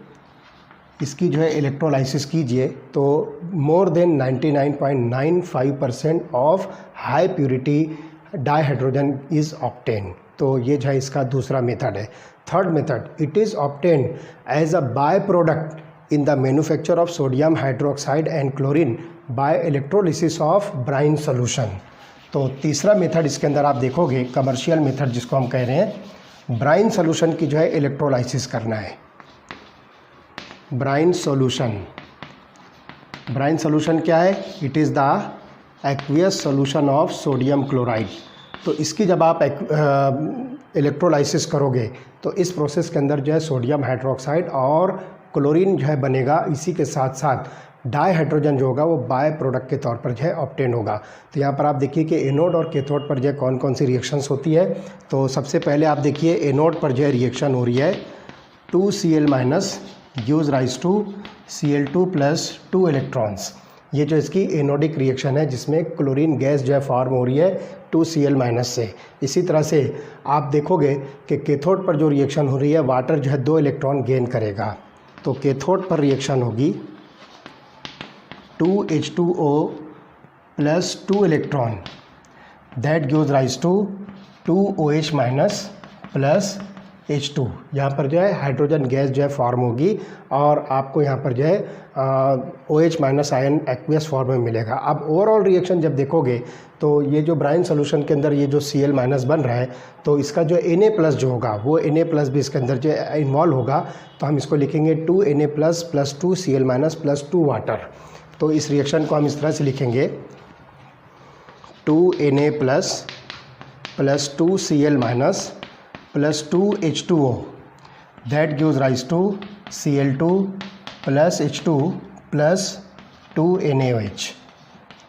Speaker 1: इसकी जो है इलेक्ट्रोलाइसिस कीजिए, तो more than 99.95% of high purity dihydrogen is obtain. तो ये जो है इसका दूसरा मेथड है। Third method, it is obtain as a by product in the manufacture of sodium hydroxide and chlorine by electrolysis of brine solution. तो तीसरा method इसके अंदर आप देखोगे कमर्शियल मेथड जिसको हम कह रहे हैं, ब्राइन सोल्यूशन की जो है इलेक्ट्रोलाइसिस करना है। ब्राइन सोल्यूशन, ब्राइन सोल्यूशन क्या है? It is the aqueous solution of sodium chloride. तो इसकी जब आप इलेक्ट्रोलाइसिस करोगे तो इस प्रोसेस के अंदर जो है सोडियम हाइड्रोक्साइड और क्लोरीन जो है बनेगा, इसी के साथ साथ डाई हाइड्रोजन जो होगा वो बाय प्रोडक्ट के तौर पर जो है ऑब्टेन होगा। तो यहाँ पर आप देखिए कि एनोड और कैथोड पर जो है कौन कौन सी रिएक्शंस होती है। तो सबसे पहले आप देखिए एनोड पर जो है रिएक्शन हो रही है 2Cl- gives rise to Cl2 + 2 electrons. ये जो इसकी एनोडिक रिएक्शन है जिसमें क्लोरीन गैस जो है फॉर्म हो रही है 2Cl- से। इसी तरह से आप देखोगे कि कैथोड पर जो रिएक्शन हो रही है वाटर जो है 2 इलेक्ट्रॉन गेन करेगा। तो कैथोड पर रिएक्शन होगी 2H2O + 2 electron, that gives rise to 2OH- + H2। यहाँ पर जो है हाइड्रोजन गैस जो है फॉर्म होगी और आपको यहाँ पर जो है OH- आयन एक्वियस फॉर्म में मिलेगा। अब ओवरऑल रिएक्शन जब देखोगे तो ये जो ब्राइन सोल्यूशन के अंदर ये जो Cl- बन रहा है तो इसका जो Na+ जो होगा वो Na+ भी इसके अंदर जो इन्वॉल्व होगा। तो हम इसको लिखेंगे 2Na+ + 2Cl- + 2 वाटर। तो इस रिएक्शन को हम इस तरह से लिखेंगे 2Na+ + 2Cl- + 2H2O, that gives rise to Cl2 + H2 + 2NaOH।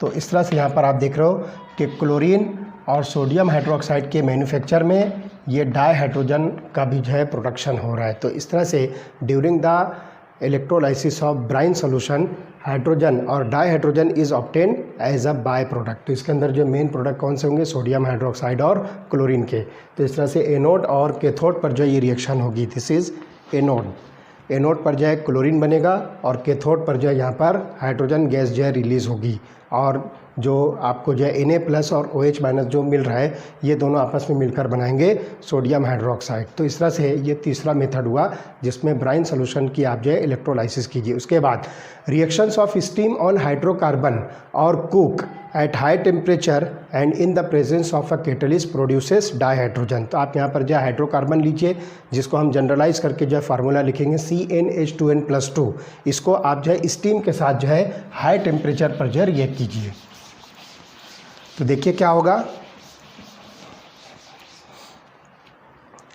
Speaker 1: तो इस तरह से यहाँ पर आप देख रहे हो कि क्लोरीन और सोडियम हाइड्रोक्साइड के मैन्युफैक्चर में ये डाई हाइड्रोजन का भी जो है प्रोडक्शन हो रहा है। तो इस तरह से during the electrolysis of brine solution hydrogen और dihydrogen is obtain as a by product. तो इसके अंदर जो मेन प्रोडक्ट कौन से होंगे, सोडियम हाइड्रोक्साइड और क्लोरीन के। तो इस तरह से एनोड और कैथोड पर जो ये रिएक्शन होगी, दिस इज़ एनोड। एनोड पर जो है क्लोरीन बनेगा और कैथोड पर जो है यहाँ पर हाइड्रोजन गैस जो है रिलीज़ होगी और जो आपको जो है Na+ और OH- जो मिल रहा है ये दोनों आपस में मिलकर बनाएंगे सोडियम हाइड्रोक्साइड। तो इस तरह से ये तीसरा मेथड हुआ जिसमें ब्राइन सोल्यूशन की आप जो है इलेक्ट्रोलाइसिस कीजिए। उसके बाद reactions of steam on hydrocarbon और coke at high temperature and in the presence of a catalyst produces dihydrogen. तो आप यहाँ पर जो है हाइड्रोकार्बन लीजिए जिसको हम जनरलाइज करके जो है फार्मूला लिखेंगे CnH2n+2। इसको आप जो है स्टीम के साथ जो है हाई टेम्परेचर पर जो है रिएक्ट कीजिए। तो देखिए क्या होगा,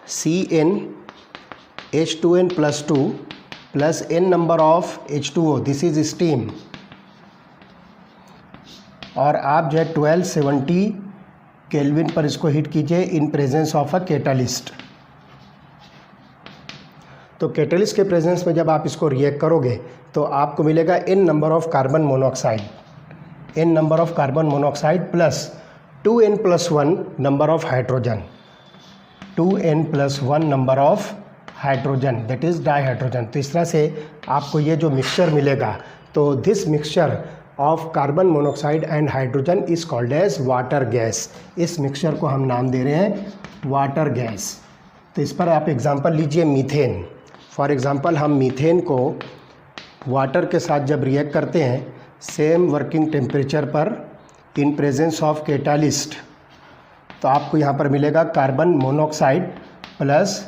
Speaker 1: CnH2n+2 plus n number of H2O, this is steam, और आप जो है 1270 केल्विन पर इसको हीट कीजिए इन प्रेजेंस ऑफ अ कैटलिस्ट। तो कैटलिस्ट के प्रेजेंस में जब आप इसको रिएक्ट करोगे तो आपको मिलेगा n number of carbon monoxide, n number of carbon monoxide plus 2n+1 number of hydrogen, 2n+1 number of hydrogen, that is dihydrogen. तो इस तरह से आपको ये जो मिक्सचर मिलेगा, तो this mixture of carbon monoxide and hydrogen is called as water gas. इस मिक्सचर को हम नाम दे रहे हैं वाटर गैस। तो इस पर आप एग्जांपल लीजिए मीथेन। फॉर एग्जांपल हम मीथेन को वाटर के साथ जब रिएक्ट करते हैं सेम वर्किंग टेम्परेचर पर इन प्रेजेंस ऑफ कैटालिस्ट, तो आपको यहाँ पर मिलेगा carbon monoxide plus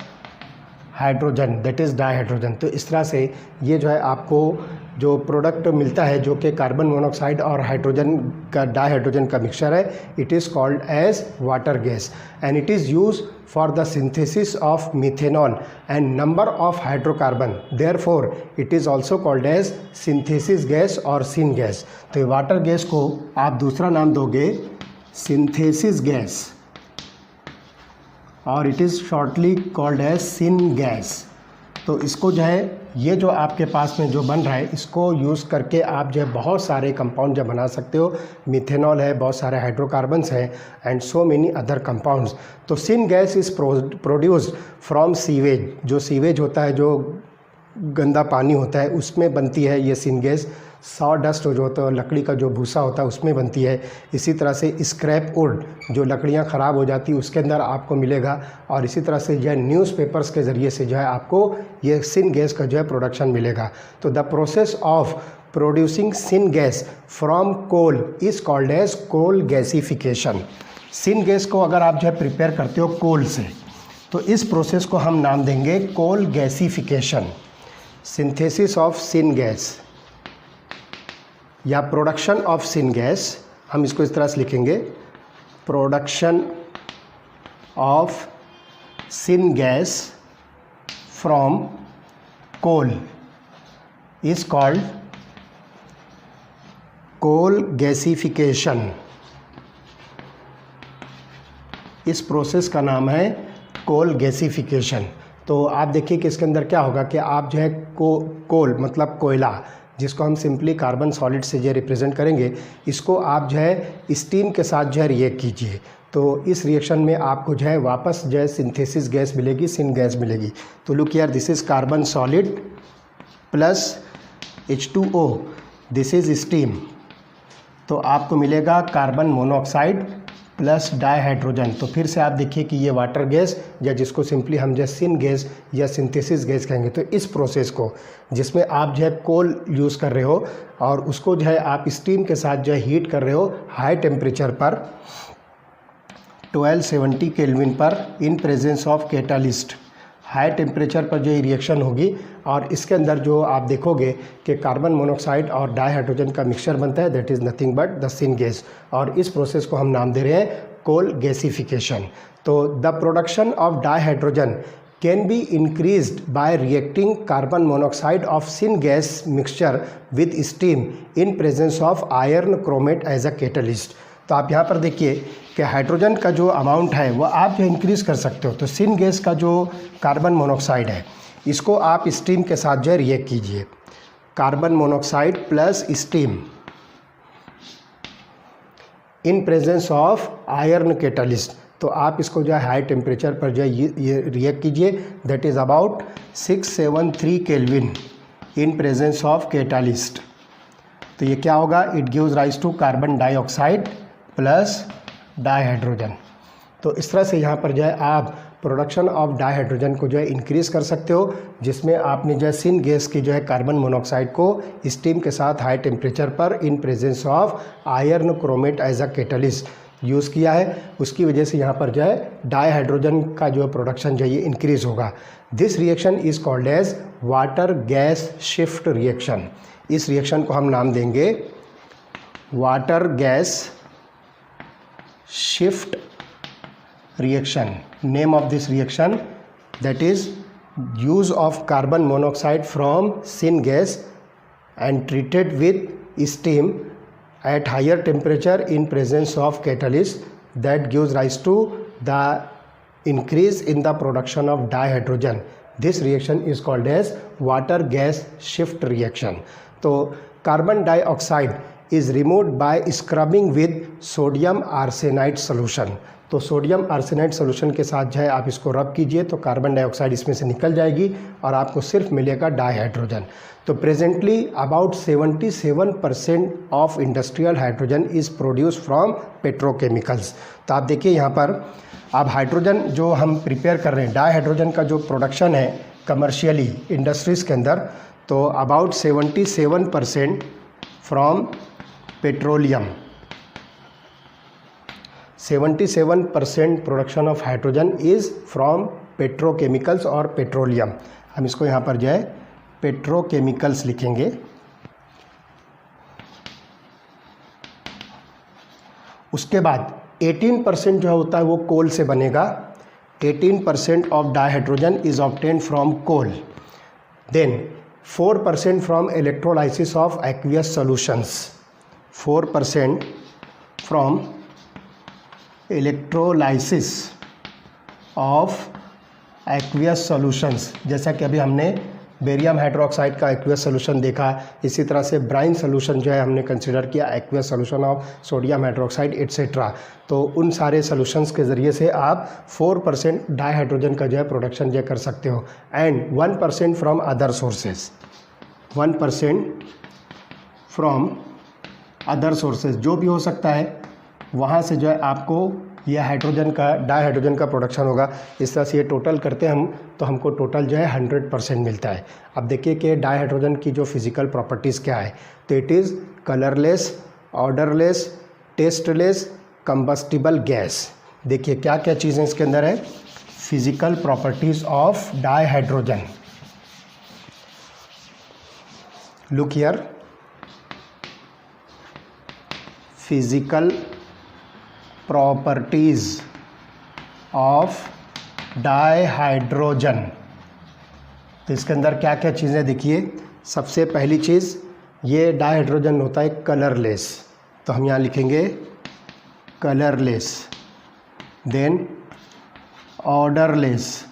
Speaker 1: hydrogen, that is dihydrogen. तो इस तरह से ये जो है आपको जो प्रोडक्ट मिलता है जो कि कार्बन मोनोऑक्साइड और हाइड्रोजन का डाईहाइड्रोजन का मिक्सचर है, it is called as water gas and it is use for the synthesis of methanol and number of hydrocarbon, therefore it is also called as synthesis gas और syn gas. तो water gas को आप दूसरा नाम दोगे synthesis gas और it is shortly called as syn gas. तो इसको जो है ये जो आपके पास में जो बन रहा है इसको यूज़ करके आप जो है बहुत सारे कंपाउंड जो बना सकते हो। मिथेनॉल है, बहुत सारे हाइड्रोकार्बन्स हैं and so many other compounds. तो syn gas is produced from sewage, जो सीवेज होता है, जो गंदा पानी होता है, उसमें बनती है ये सिन गैस। सॉ डस्ट जो होता है, लकड़ी का जो भूसा होता है उसमें बनती है। इसी तरह से स्क्रैप वुड, जो लकड़ियाँ ख़राब हो जाती है उसके अंदर आपको मिलेगा। और इसी तरह से जो है न्यूज़पेपर्स के ज़रिए से जो है आपको ये सिन गैस का जो है प्रोडक्शन मिलेगा। तो the process of producing syn gas from coal is called as coal gasification. Syn gas को अगर आप जो है प्रिपेयर करते हो कोल से, तो इस प्रोसेस को हम नाम देंगे coal gasification, synthesis of syn gas या प्रोडक्शन ऑफ सिन गैस। हम इसको इस तरह से लिखेंगे, production of syn gas from coal. Is called coal gasification. इस प्रोसेस का नाम है कोल गैसिफिकेशन। तो आप देखिए कि इसके अंदर क्या होगा कि आप जो है कोल मतलब कोयला, जिसको हम सिंपली कार्बन सॉलिड से जो रिप्रेजेंट करेंगे, इसको आप जो है स्टीम के साथ जो है रिएक्ट कीजिए। तो इस रिएक्शन में आपको जो है वापस जो है सिंथेसिस गैस मिलेगी, सिन गैस मिलेगी। तो look here, this is carbon solid plus H2O, this is steam. तो आपको मिलेगा कार्बन मोनोऑक्साइड प्लस डाइहाइड्रोजन। तो फिर से आप देखिए कि ये वाटर गैस, या जिसको सिंपली हम जो सिन गैस या सिंथेसिस गैस कहेंगे। तो इस प्रोसेस को, जिसमें आप जो है कोल यूज़ कर रहे हो और उसको जो है आप स्टीम के साथ जो है हीट कर रहे हो हाई टेम्परेचर पर 1270 केल्विन पर in presence of catalyst, high temperature पर जो रिएक्शन होगी और इसके अंदर जो आप देखोगे कि कार्बन मोनोऑक्साइड और डाइहाइड्रोजन का मिक्सचर बनता है, that is nothing but the syn gas. और इस प्रोसेस को हम नाम दे रहे हैं कोल गैसिफिकेशन। तो the production of dihydrogen can be increased by reacting carbon monoxide of syn gas mixture with steam in presence of iron chromate as a catalyst. तो आप यहाँ पर देखिए कि हाइड्रोजन का जो अमाउंट है वो आप जो इंक्रीज़ कर सकते हो। तो सिन गैस का जो कार्बन मोनोऑक्साइड है, इसको आप स्टीम के साथ जो है रिएक्ट कीजिए, carbon monoxide plus steam in presence of iron catalyst. तो आप इसको जो है हाई टेम्परेचर पर जो है ये रिएक्ट कीजिए, that is about 673 kelvin in presence of catalyst. तो ये क्या होगा, it gives rise to carbon dioxide plus dihydrogen. तो इस तरह से यहाँ पर जो है आप प्रोडक्शन ऑफ डाइहाइड्रोजन को जो है इंक्रीज़ कर सकते हो, जिसमें आपने जो है सिन गैस की जो है कार्बन मोनोऑक्साइड को स्टीम के साथ हाई टेम्परेचर पर in presence of iron chromate as a catalyst use किया है। उसकी वजह से यहाँ पर जो है डाइहाइड्रोजन का जो प्रोडक्शन जो है ये इंक्रीज़ होगा। This reaction is called as water gas shift reaction. इस रिएक्शन को हम नाम देंगे water gas shift reaction. Name of this reaction, that is use of carbon monoxide from syngas and treated with steam at higher temperature in presence of catalyst, that gives rise to the increase in the production of dihydrogen. This reaction is called as water gas shift reaction. तो carbon dioxide is removed by scrubbing with sodium arsenide solution. तो sodium arsenide solution के साथ जो है आप इसको रब कीजिए तो कार्बन डाइऑक्साइड इसमें से निकल जाएगी और आपको सिर्फ मिलेगा डाइहाइड्रोजन। तो presently about 77% of industrial hydrogen is produce from petrochemicals. तो आप देखिए यहाँ पर अब हाइड्रोजन जो हम प्रिपेयर कर रहे हैं, डाइहाइड्रोजन का जो प्रोडक्शन है कमर्शियली इंडस्ट्रीज़ के अंदर, तो about 77% from petroleum, 77% production of hydrogen is from petrochemicals और पेट्रोलियम। हम इसको यहाँ पर जो है पेट्रोकेमिकल्स लिखेंगे। उसके बाद 18% जो होता है वो कोल से बनेगा। 18% of dihydrogen is obtained from coal. Then 4% from electrolysis of aqueous solutions, 4% from electrolysis of aqueous solutions. जैसा कि अभी हमने बेरियम हाइड्रोक्साइड का एक्वियस सॉल्यूशन देखा, इसी तरह से ब्राइन सॉल्यूशन जो है हमने कंसिडर किया, aqueous solution of sodium hydroxide etcetera. तो उन सारे सॉल्यूशंस के ज़रिए से आप 4% डाइहाइड्रोजन का जो है प्रोडक्शन जो कर सकते हो। And 1% from other sources, 1% from other sources, जो भी हो सकता है वहाँ से जो है आपको यह हाइड्रोजन का डाइहाइड्रोजन का प्रोडक्शन होगा। इस तरह से ये टोटल करते हैं हम तो हमको टोटल जो है 100% मिलता है। अब देखिए कि डाइहाइड्रोजन की जो फिज़िकल प्रॉपर्टीज़ क्या है, तो it is colourless, odourless, tasteless, combustible gas. देखिए क्या क्या चीज़ें इसके अंदर है। Physical properties of dihydrogen, look here, physical properties of dihydrogen. तो इसके अंदर क्या क्या चीज़ें देखिए, सबसे पहली चीज़, ये डाइहाइड्रोजन होता है कलरलेस, तो हम यहाँ लिखेंगे colourless, then odourless,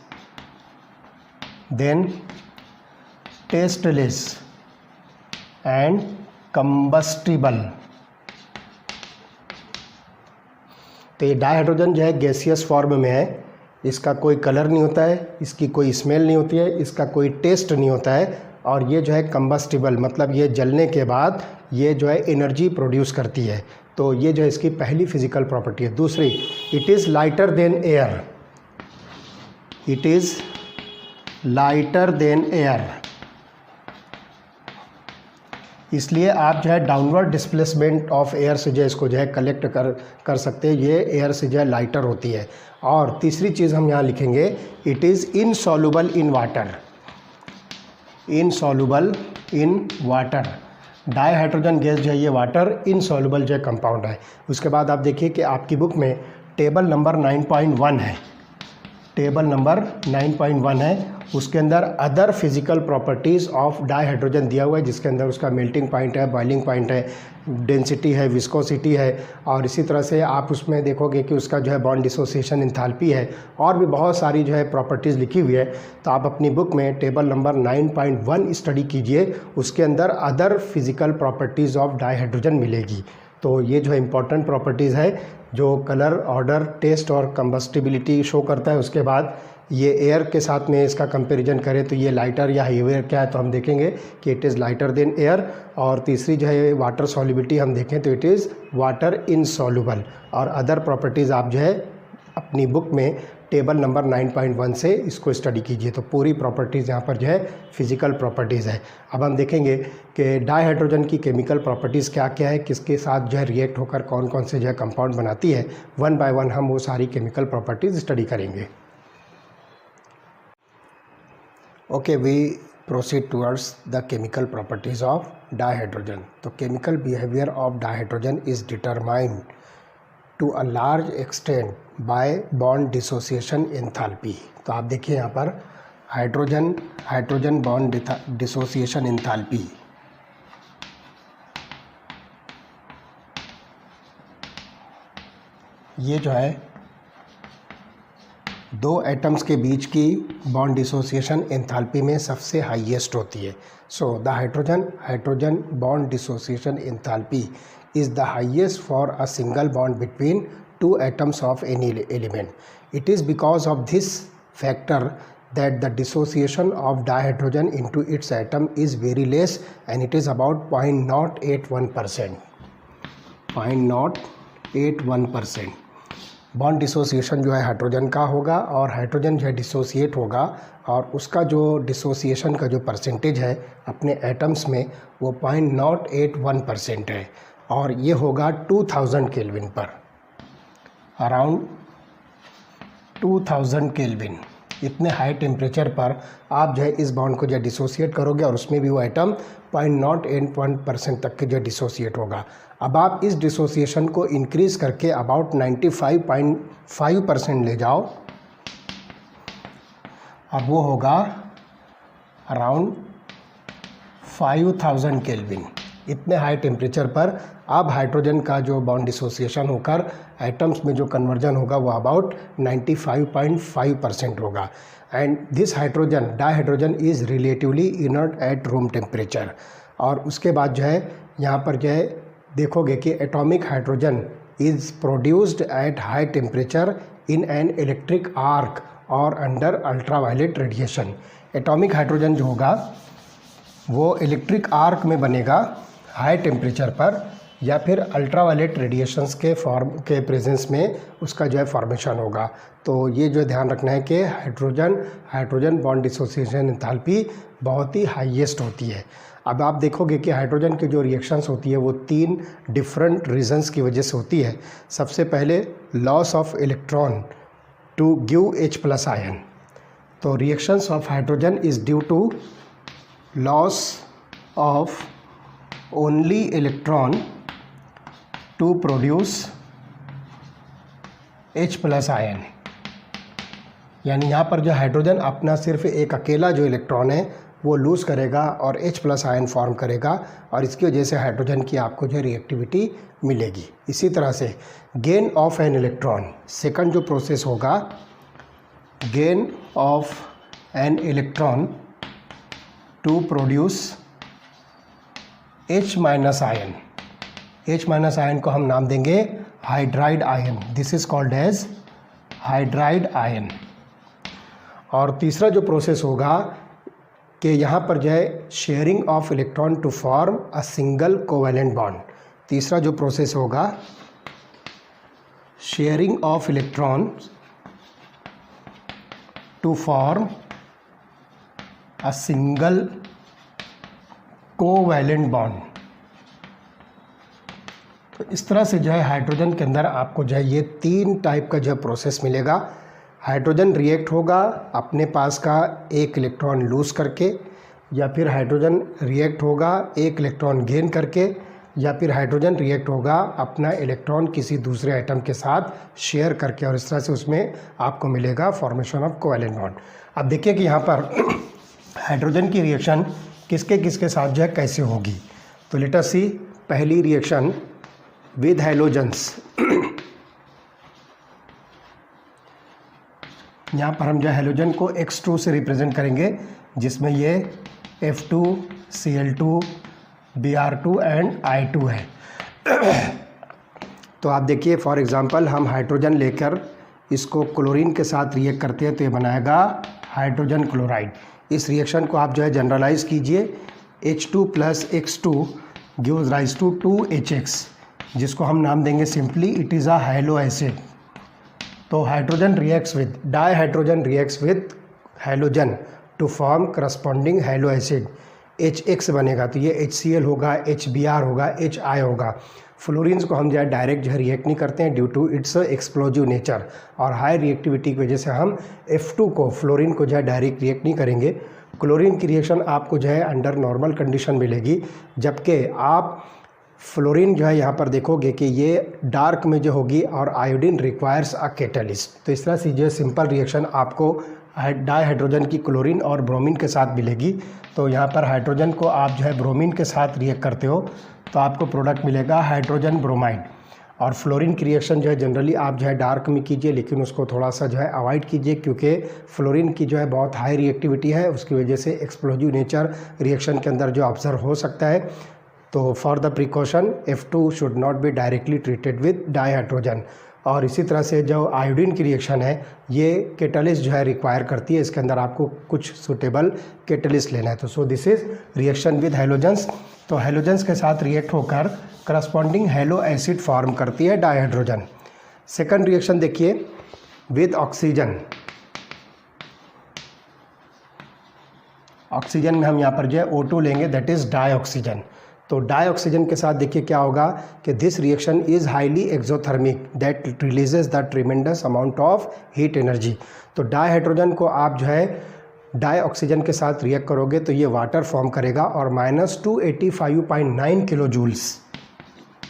Speaker 1: then tasteless and combustible. तो ये डाइहाइड्रोजन जो है गैसियस फॉर्म में है, इसका कोई कलर नहीं होता है, इसकी कोई स्मेल नहीं होती है, इसका कोई टेस्ट नहीं होता है, और ये जो है कंबस्टिबल मतलब ये जलने के बाद ये जो है एनर्जी प्रोड्यूस करती है। तो ये जो है इसकी पहली फिजिकल प्रॉपर्टी है। दूसरी, it is lighter than air, it is lighter than air, इसलिए आप जो है डाउनवर्ड डिस्प्लेसमेंट ऑफ एयर से जो है इसको जो है कलेक्ट कर सकते हैं, ये एयर से जो है लाइटर होती है। और तीसरी चीज़ हम यहाँ लिखेंगे, it is insoluble in water, insoluble in water. Dihydrogen gas जो है ये वाटर इनसॉल्युबल जो है कंपाउंड है। उसके बाद आप देखिए कि आपकी बुक में टेबल नंबर 9.1 है, टेबल नंबर 9.1 है, उसके अंदर other physical properties of dihydrogen दिया हुआ है, जिसके अंदर उसका मेल्टिंग पॉइंट है, बॉइलिंग पॉइंट है, डेंसिटी है, विस्कोसिटी है, और इसी तरह से आप उसमें देखोगे कि उसका जो है बॉन्ड डिसोसिएशन एंथैल्पी है, और भी बहुत सारी जो है प्रॉपर्टीज़ लिखी हुई है। तो आप अपनी बुक में टेबल नंबर 9.1 स्टडी कीजिए, उसके अंदर other physical properties of dihydrogen मिलेगी। तो ये जो है इम्पॉर्टेंट प्रॉपर्टीज़ है जो कलर, ऑर्डर, टेस्ट और कंबस्टिबिलिटी शो करता है। उसके बाद ये एयर के साथ में इसका कंपैरिजन करें तो ये लाइटर या हेवियर क्या है, तो हम देखेंगे कि it is lighter than air. और तीसरी जो है वाटर सॉल्युबिलिटी हम देखें तो इट इज़ वाटर इनसॉल्युबल। और अदर प्रॉपर्टीज़ आप जो है अपनी बुक में टेबल नंबर 9.1 से इसको स्टडी कीजिए। तो पूरी प्रॉपर्टीज़ यहाँ पर जो है फिजिकल प्रॉपर्टीज़ है। अब हम देखेंगे कि डाइहाइड्रोजन की केमिकल प्रॉपर्टीज़ क्या क्या है, किसके साथ जो है रिएक्ट होकर कौन कौन से जो है कंपाउंड बनाती है। वन बाय वन हम वो सारी केमिकल प्रॉपर्टीज़ स्टडी करेंगे। Okay, we proceed towards the chemical properties of dihydrogen. तो chemical behaviour of dihydrogen is determined to a large extent by bond dissociation enthalpy. तो आप देखिए यहाँ पर हाइड्रोजन बॉन्ड डिसोसिएशन एंथैल्पी, ये जो है दो एटम्स के बीच की बॉन्ड डिसोसिएशन एंथैल्पी में सबसे हाईएस्ट होती है। So the hydrogen bond dissociation enthalpy is the highest for a single bond between two atoms of any element. It is because of this factor that the dissociation of dihydrogen into its atom is very less, and it is about 0.081%. 0.081%. Bond dissociation जो है hydrogen का होगा, और hydrogen जो है dissociate होगा, और उसका जो डिसोसिएशन का जो परसेंटेज है अपने एटम्स में वो 0.081% है, और ये होगा 2000 केल्विन पर, अराउंड 2000 केल्विन। इतने हाई टेम्परेचर पर आप जो है इस बॉन्ड को जो डिसोसिएट करोगे, और उसमें भी वो एटम 0.081% तक के जो डिसोसिएट होगा। अब आप इस डिसोसिएशन को इंक्रीज़ करके अबाउट 95.5% ले जाओ, अब वो होगा अराउंड 5000 केल्विन। इतने हाई टेम्परेचर पर अब हाइड्रोजन का जो बॉन्ड डिसोसिएशन होकर एटम्स में जो कन्वर्जन होगा वो अबाउट 95.5% होगा। And this dihydrogen is relatively inert at room temperature. और उसके बाद जो है यहाँ पर जो है देखोगे कि atomic hydrogen is produced at high temperature in an electric arc और under ultraviolet radiation. Atomic hydrogen जो होगा वो इलेक्ट्रिक आर्क में बनेगा हाई टेम्परेचर पर, या फिर अल्ट्रावायलेट रेडिएशंस के प्रेजेंस में उसका जो है फॉर्मेशन होगा। तो ये जो ध्यान रखना है कि हाइड्रोजन बॉन्ड डिसोसिएशन एंथैल्पी बहुत ही हाईएस्ट होती है। अब आप देखोगे कि हाइड्रोजन की जो रिएक्शंस होती है वो 3 डिफरेंट रीजंस की वजह से होती है। सबसे पहले loss of electron to give H+ ion. तो reactions of hydrogen is due to loss of only electron to produce H+ ion. यानी यहाँ पर जो हाइड्रोजन अपना सिर्फ एक अकेला जो इलेक्ट्रॉन है वो लूज़ करेगा और H+ आयन फॉर्म करेगा और इसकी वजह से हाइड्रोजन की आपको जो रिएक्टिविटी मिलेगी। इसी तरह से gain of an electron, second जो प्रोसेस होगा, gain of an electron to produce H- ion. H- ion को हम नाम देंगे hydride ion. This is called as hydride ion. और तीसरा जो प्रोसेस होगा कि यहाँ पर जो है sharing of electron to form a single covalent bond. तीसरा जो प्रोसेस होगा, sharing of electron to form a single covalent bond. तो इस तरह से जो है हाइड्रोजन के अंदर आपको जो है ये 3 टाइप का जो है प्रोसेस मिलेगा। हाइड्रोजन रिएक्ट होगा अपने पास का एक इलेक्ट्रॉन लूज़ करके, या फिर हाइड्रोजन रिएक्ट होगा एक इलेक्ट्रॉन गेन करके, या फिर हाइड्रोजन रिएक्ट होगा अपना इलेक्ट्रॉन किसी दूसरे एटम के साथ शेयर करके, और इस तरह से उसमें आपको मिलेगा फॉर्मेशन ऑफ कोवैलेंट बॉन्ड। अब देखिए कि यहाँ पर हाइड्रोजन की रिएक्शन किसके किसके साथ जो है कैसे होगी। तो लेट अस सी, पहली रिएक्शन विद हैलोजेंस। यहाँ पर हम जो हैलोजन को X2 से रिप्रेजेंट करेंगे, जिसमें ये F2, Cl2, Br2 and I2 है। तो आप देखिए फॉर एग्जांपल हम हाइड्रोजन लेकर इसको क्लोरीन के साथ रिएक्ट करते हैं तो ये बनाएगा हाइड्रोजन क्लोराइड। इस रिएक्शन को आप जो है जनरलाइज कीजिए, H2 + X2 gives rise to 2HX, जिसको हम नाम देंगे simply it is a halo acid. तो hydrogen reacts with dihydrogen reacts with halogen to form corresponding halo acid, HX बनेगा। तो ये HCl होगा, HBr होगा, HI होगा। फ्लोरीन्स को हम जो है डायरेक्ट जो है रिएक्ट नहीं करते हैं due to its explosive nature, और हाई रिएक्टिविटी की वजह से हम F2 को, फ्लोरीन को जो है डायरेक्ट रिएक्ट नहीं करेंगे। क्लोरीन की रिएक्शन आपको जो है अंडर नॉर्मल कंडीशन मिलेगी, जबकि आप फ्लोरीन जो है यहाँ पर देखोगे कि ये डार्क में जो होगी और आयोडीन रिक्वायर्स अ कैटलिस्ट। तो इस तरह से जो सिंपल रिएक्शन आपको डाइहाइड्रोजन की क्लोरीन और ब्रोमीन के साथ मिलेगी। तो यहाँ पर हाइड्रोजन को आप जो है ब्रोमीन के साथ रिएक्ट करते हो तो आपको प्रोडक्ट मिलेगा हाइड्रोजन ब्रोमाइड। और फ्लोरीन की रिएक्शन जो है जनरली आप जो है डार्क में कीजिए, लेकिन उसको थोड़ा सा जो है अवॉइड कीजिए, क्योंकि फ्लोरीन की जो है बहुत हाई रिएक्टिविटी है, उसकी वजह से एक्सप्लोजिव नेचर रिएक्शन के अंदर जो ऑब्जर्व हो सकता है। तो for the precaution F2 should not be directly treated with dihydrogen. और इसी तरह से जो आयोडीन की रिएक्शन है ये कैटलिस्ट जो है रिक्वायर करती है, इसके अंदर आपको कुछ सुटेबल कैटलिस्ट लेना है। तो so this is reaction with halogens. तो हैलोजेंस के साथ रिएक्ट होकर करस्पॉन्डिंग हैलो एसिड फॉर्म करती है डाइहाइड्रोजन। सेकंड रिएक्शन देखिए विद ऑक्सीजन। ऑक्सीजन में हम यहाँ पर जो है O2 लेंगे, दैट इज डाइऑक्सीजन। तो डाइऑक्सीजन के साथ देखिए क्या होगा कि this reaction is highly exothermic that releases the tremendous amount of heat energy. तो डाइहाइड्रोजन को आप जो है डाइऑक्सीजन के साथ रिएक्ट करोगे तो ये वाटर फॉर्म करेगा और -285.9 किलो जूल्स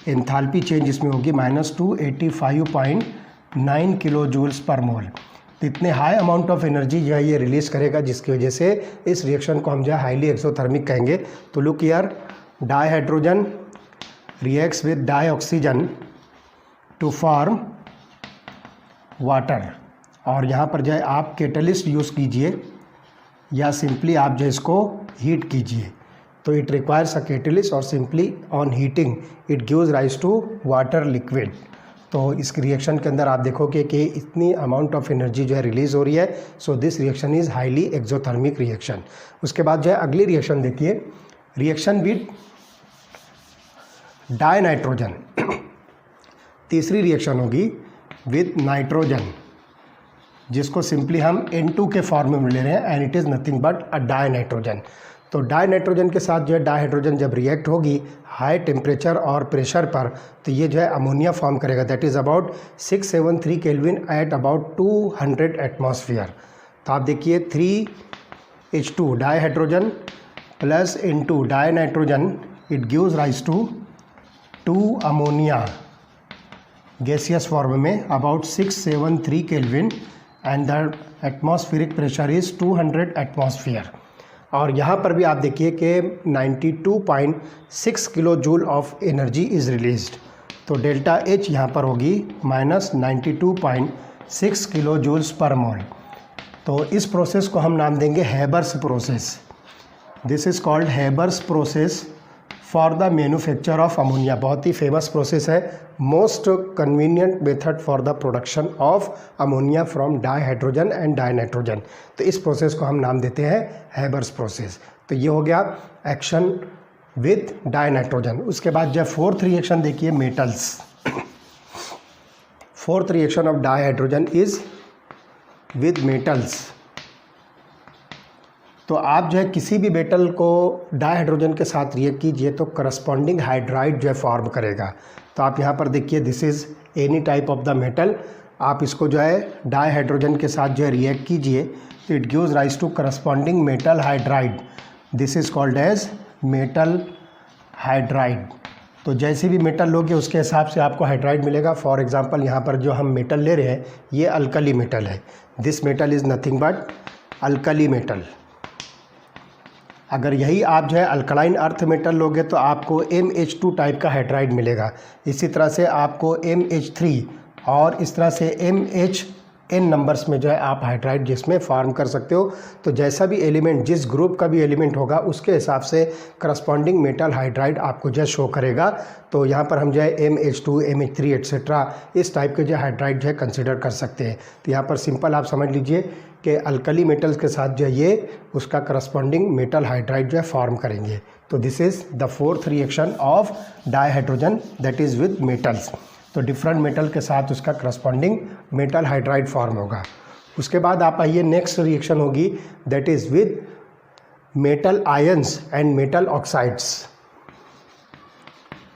Speaker 1: एंथैल्पी चेंज इसमें होगी, -285.9 किलो जूल्स पर मोल। तो इतने हाई अमाउंट ऑफ एनर्जी जो है ये रिलीज़ करेगा, जिसकी वजह से इस रिएक्शन को हम जो है हाईली एक्सोथर्मिक कहेंगे। तो look here, dihydrogen reacts with dioxygen to form water. और यहाँ पर जो है आप कैटलिस्ट यूज़ कीजिए या सिंपली आप जो इसको हीट कीजिए। तो इट रिक्वायर्स अ कैटलिस्ट और simply on heating it gives rise to water liquid. तो इस रिएक्शन के अंदर आप देखोगे कि इतनी अमाउंट ऑफ एनर्जी जो है रिलीज़ हो रही है। So this reaction is highly exothermic reaction. उसके बाद जो है अगली रिएक्शन देखिए, रिएक्शन विद डाइनाइट्रोजन। तीसरी रिएक्शन होगी विद नाइट्रोजन, जिसको सिंपली हम N2 के फॉर्म में ले रहे हैं and it is nothing but a dinitrogen. तो डाइनाइट्रोजन के साथ जो है डाइहाइड्रोजन जब रिएक्ट होगी हाई टेम्परेचर और प्रेशर पर, तो ये जो है अमोनिया फॉर्म करेगा, that is about 673 kelvin at about 200 atmosphere. तो आप देखिए 3H2 dihydrogen plus N2 dinitrogen, it gives rise to 2 ammonia gaseous form में about 673 kelvin and the atmospheric pressure is 200 atmosphere. और यहाँ पर भी आप देखिए कि 92.6 kilo joule of energy is released. तो डेल्टा एच यहाँ पर होगी -92.6 किलो जूल्स पर मोल। तो इस प्रोसेस को हम नाम देंगे Haber's process. This is called Haber's process for the manufacture of ammonia. बहुत ही फेमस प्रोसेस है, most convenient method for the production of ammonia from dihydrogen and dinitrogen. तो इस प्रोसेस को हम नाम देते हैं हैबर्स प्रोसेस। तो ये हो गया एक्शन विद डाईनाइट्रोजन। उसके बाद जब फोर्थ रिएक्शन देखिए metals. Fourth reaction of dihydrogen is with metals. तो आप जो है किसी भी मेटल को डाईहाइड्रोजन के साथ रिएक्ट कीजिए तो करस्पॉन्डिंग हाइड्राइड जो है फॉर्म करेगा। तो आप यहाँ पर देखिए this is any type of the metal, आप इसको जो है डाईहाइड्रोजन के साथ जो है रिएक्ट कीजिए तो it gives rise to corresponding metal hydride. This is called as metal hydride. तो जैसे भी मेटल लोगे उसके हिसाब से आपको हाइड्राइड मिलेगा। फॉर एग्जांपल यहाँ पर जो हम मेटल ले रहे हैं ये अल्कली मेटल है। This metal is nothing but alkali metal. अगर यही आप जो है अल्कलाइन अर्थ मेटल लोगे तो आपको MH2 टाइप का हाइड्राइड मिलेगा। इसी तरह से आपको MH3 और इस तरह से MHN नंबर्स में जो है आप हाइड्राइड जिसमें फॉर्म कर सकते हो। तो जैसा भी एलिमेंट, जिस ग्रुप का भी एलिमेंट होगा उसके हिसाब से करस्पॉन्डिंग मेटल हाइड्राइड आपको जो है शो करेगा। तो यहाँ पर हम जो है MH2, MH3 एट्सेट्रा इस टाइप के जो हाइड्राइड जो है कंसिडर कर सकते हैं। तो यहाँ पर सिंपल आप समझ लीजिए कि अल्कली मेटल्स के साथ जो है ये उसका करस्पॉन्डिंग मेटल हाइड्राइड जो है फॉर्म करेंगे। तो this is the fourth reaction of dihydrogen that is with metals. तो डिफरेंट मेटल के साथ उसका करस्पॉन्डिंग मेटल हाइड्राइड फॉर्म होगा। उसके बाद आप आइए नेक्स्ट रिएक्शन होगी that is with metal ions and metal oxides.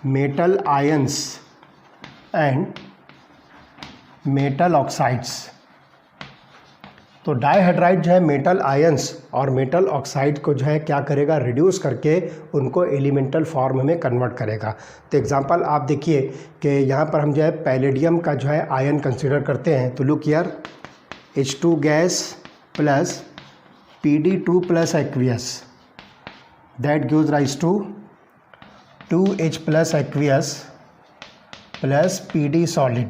Speaker 1: Metal ions and metal oxides. तो डाईहाइड्राइड जो है मेटल आयंस और मेटल ऑक्साइड को जो है क्या करेगा, रिड्यूस करके उनको एलिमेंटल फॉर्म में कन्वर्ट करेगा। तो एग्जांपल आप देखिए कि यहाँ पर हम जो है पैलेडियम का जो है आयन कंसीडर करते हैं। तो look here H2 gas plus Pd2 plus aqueous that gives rise to 2H plus aqueous plus Pd solid.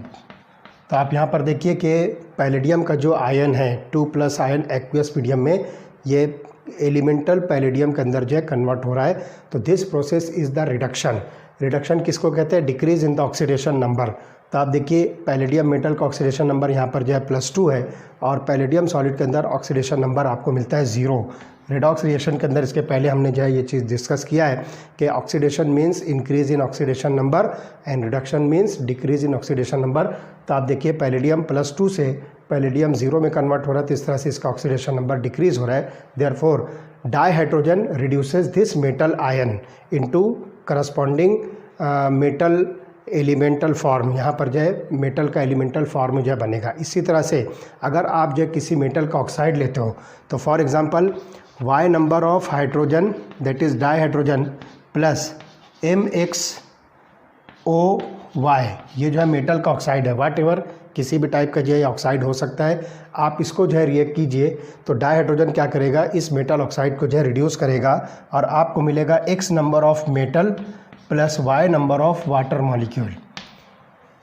Speaker 1: तो आप यहाँ पर देखिए कि पैलेडियम का जो आयन है 2 प्लस आयन एक्वियस मीडियम में ये एलिमेंटल पैलेडियम के अंदर जो है कन्वर्ट हो रहा है। तो this process is the reduction. Reduction किसको कहते हैं, decrease in the oxidation number. तो आप देखिए पैलेडियम मेटल का ऑक्सीडेशन नंबर यहाँ पर जो है +2 है और पैलेडियम सॉलिड के अंदर ऑक्सीडेशन नंबर आपको मिलता है 0। रेडॉक्स रिएक्शन के अंदर इसके पहले हमने जो है ये चीज़ डिस्कस किया है कि oxidation means increase in oxidation number and reduction means decrease in oxidation number. तो आप देखिए पैलेडियम +2 से पैलेडियम 0 में कन्वर्ट हो रहा है तो इस तरह से इसका ऑक्सीडेशन नंबर डिक्रीज हो रहा है। Therefore dihydrogen reduces this metal ion into corresponding metal elemental form. यहाँ पर जो है मेटल का एलिमेंटल फॉर्म जो है बनेगा। इसी तरह से अगर आप जो है किसी मेटल का ऑक्साइड लेते हो तो for example Y number of hydrogen that is dihydrogen plus MXOY ये जो है मेटल का ऑक्साइड है। वाट एवर किसी भी टाइप का जो है ऑक्साइड हो सकता है। आप इसको जो है रिएक्ट कीजिए तो डाईहाइड्रोजन क्या करेगा, इस मेटल ऑक्साइड को जो है रिड्यूस करेगा और आपको मिलेगा X number of metal plus Y number of water molecule.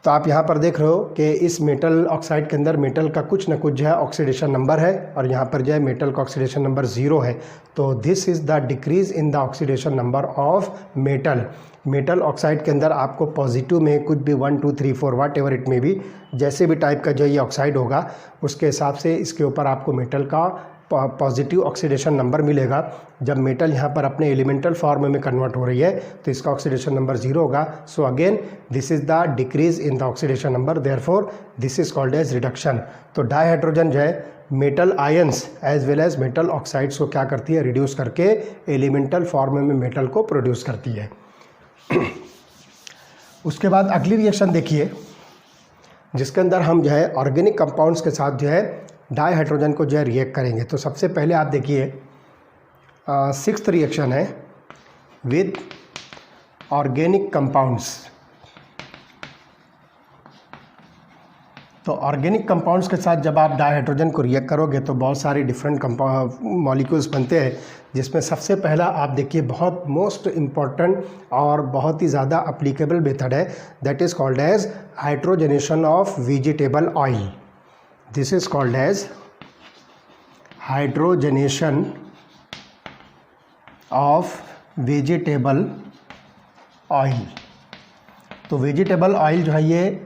Speaker 1: तो आप यहाँ पर देख रहे हो कि इस मेटल ऑक्साइड के अंदर मेटल का कुछ ना कुछ जो है ऑक्सीडेशन नंबर है और यहाँ पर जो है मेटल का ऑक्सीडेशन नंबर 0 है। तो this is the decrease in the oxidation number of metal. Metal oxide के अंदर आपको पॉजिटिव में कुछ भी 1 2 3 4 वाट एवर इट में भी जैसे भी टाइप का जो ये ऑक्साइड होगा उसके हिसाब से इसके ऊपर आपको मेटल का पॉजिटिव ऑक्सीडेशन नंबर मिलेगा। जब मेटल यहाँ पर अपने एलिमेंटल फॉर्म में कन्वर्ट हो रही है तो इसका ऑक्सीडेशन नंबर 0 होगा। So again this is the decrease in the oxidation number, therefore this is called as reduction. तो डाईहाइड्रोजन जो है metal ions as well as metal oxides को क्या करती है, रिड्यूस करके एलिमेंटल फॉर्म में मेटल को प्रोड्यूस करती है। उसके बाद अगली रिएक्शन देखिए जिसके अंदर हम जो है ऑर्गेनिक कंपाउंड्स के साथ जो है डाईहाइड्रोजन को जो है रिएक्ट करेंगे। तो सबसे पहले आप देखिए 6th रिएक्शन है विद ऑर्गेनिक कंपाउंड्स। तो ऑर्गेनिक कंपाउंड्स के साथ जब आप डायहाइड्रोजन को रिएक्ट करोगे तो बहुत सारे डिफरेंट मॉलिक्यूल्स बनते हैं, जिसमें सबसे पहला आप देखिए बहुत मोस्ट इम्पॉर्टेंट और बहुत ही ज़्यादा अप्लीकेबल मेथड है, that is called as hydrogenation of vegetable oil. This is called as hydrogenation of vegetable oil. तो वेजिटेबल ऑयल जो है ये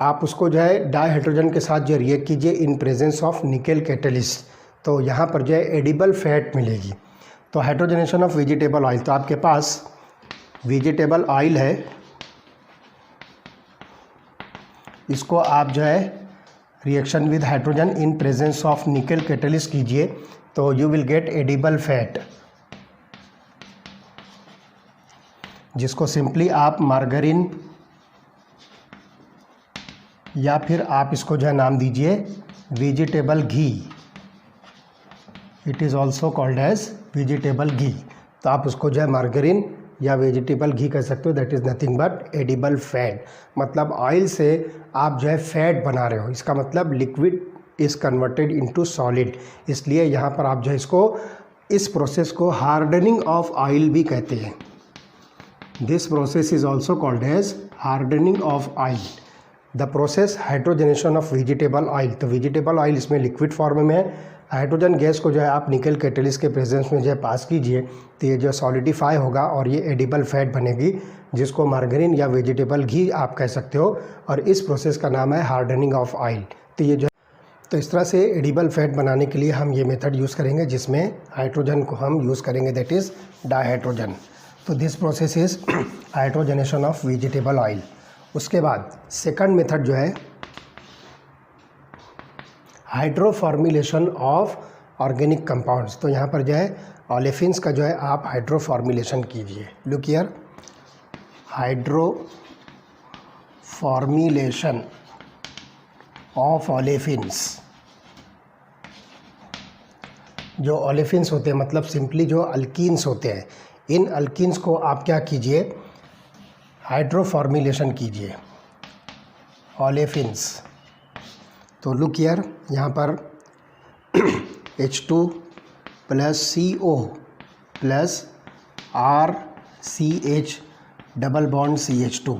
Speaker 1: आप उसको जो है डायहाइड्रोजन के साथ जो रिएक्ट कीजिए इन प्रेजेंस ऑफ निकेल कैटलिस्ट, तो यहाँ पर जो है एडिबल फैट मिलेगी। तो हाइड्रोजनेशन ऑफ वेजिटेबल ऑयल, तो आपके पास वेजिटेबल ऑयल है, इसको आप जो है reaction with hydrogen in presence of nickel catalyst कीजिए तो you will get edible fat, जिसको सिंपली आप मार्गरीन या फिर आप इसको जो है नाम दीजिए vegetable ghee. It is also called as vegetable ghee. तो आप उसको जो है मार्गरीन या वेजिटेबल घी कह सकते हो। That is nothing but edible fat, मतलब ऑयल से आप जो है फैट बना रहे हो, इसका मतलब liquid is converted into solid. इसलिए यहाँ पर आप जो है इसको इस प्रोसेस को हार्डनिंग ऑफ ऑयल भी कहते हैं। This process is also called as hardening of oil. The process hydrogenation of vegetable oil, तो वेजिटेबल ऑयल इसमें लिक्विड फॉर्म में है। हाइड्रोजन गैस को जो है आप निकेल कैटलिस्ट के प्रेजेंस में जो है पास कीजिए तो ये जो सॉलिडिफाई होगा और ये एडिबल फैट बनेगी, जिसको मार्गरीन या वेजिटेबल घी आप कह सकते हो, और इस प्रोसेस का नाम है हार्डनिंग ऑफ ऑयल। तो ये जो तो इस तरह से एडिबल फैट बनाने के लिए हम ये मेथड यूज़ करेंगे जिसमें हाइड्रोजन को हम यूज़ करेंगे, दैट इज़ डायहाइड्रोजन। तो this process is hydrogenation of vegetable oil. उसके बाद सेकंड मेथड जो है हाइड्रोफॉर्मुलेशन ऑफ ऑर्गेनिक कंपाउंड्स। तो यहाँ पर जो है ओलेफिन्स का जो है आप हाइड्रोफॉर्मुलेशन कीजिए। Look here, hydroformulation of olefins. जो ओलेफिन्स होते हैं मतलब सिंपली जो अल्कीन्स होते हैं, इन अल्कीन्स को आप क्या कीजिए, हाइड्रोफॉर्मुलेशन कीजिए ओलेफिन्स। तो लुक हियर, यहाँ पर H2 plus CO plus RCH double bond CH2,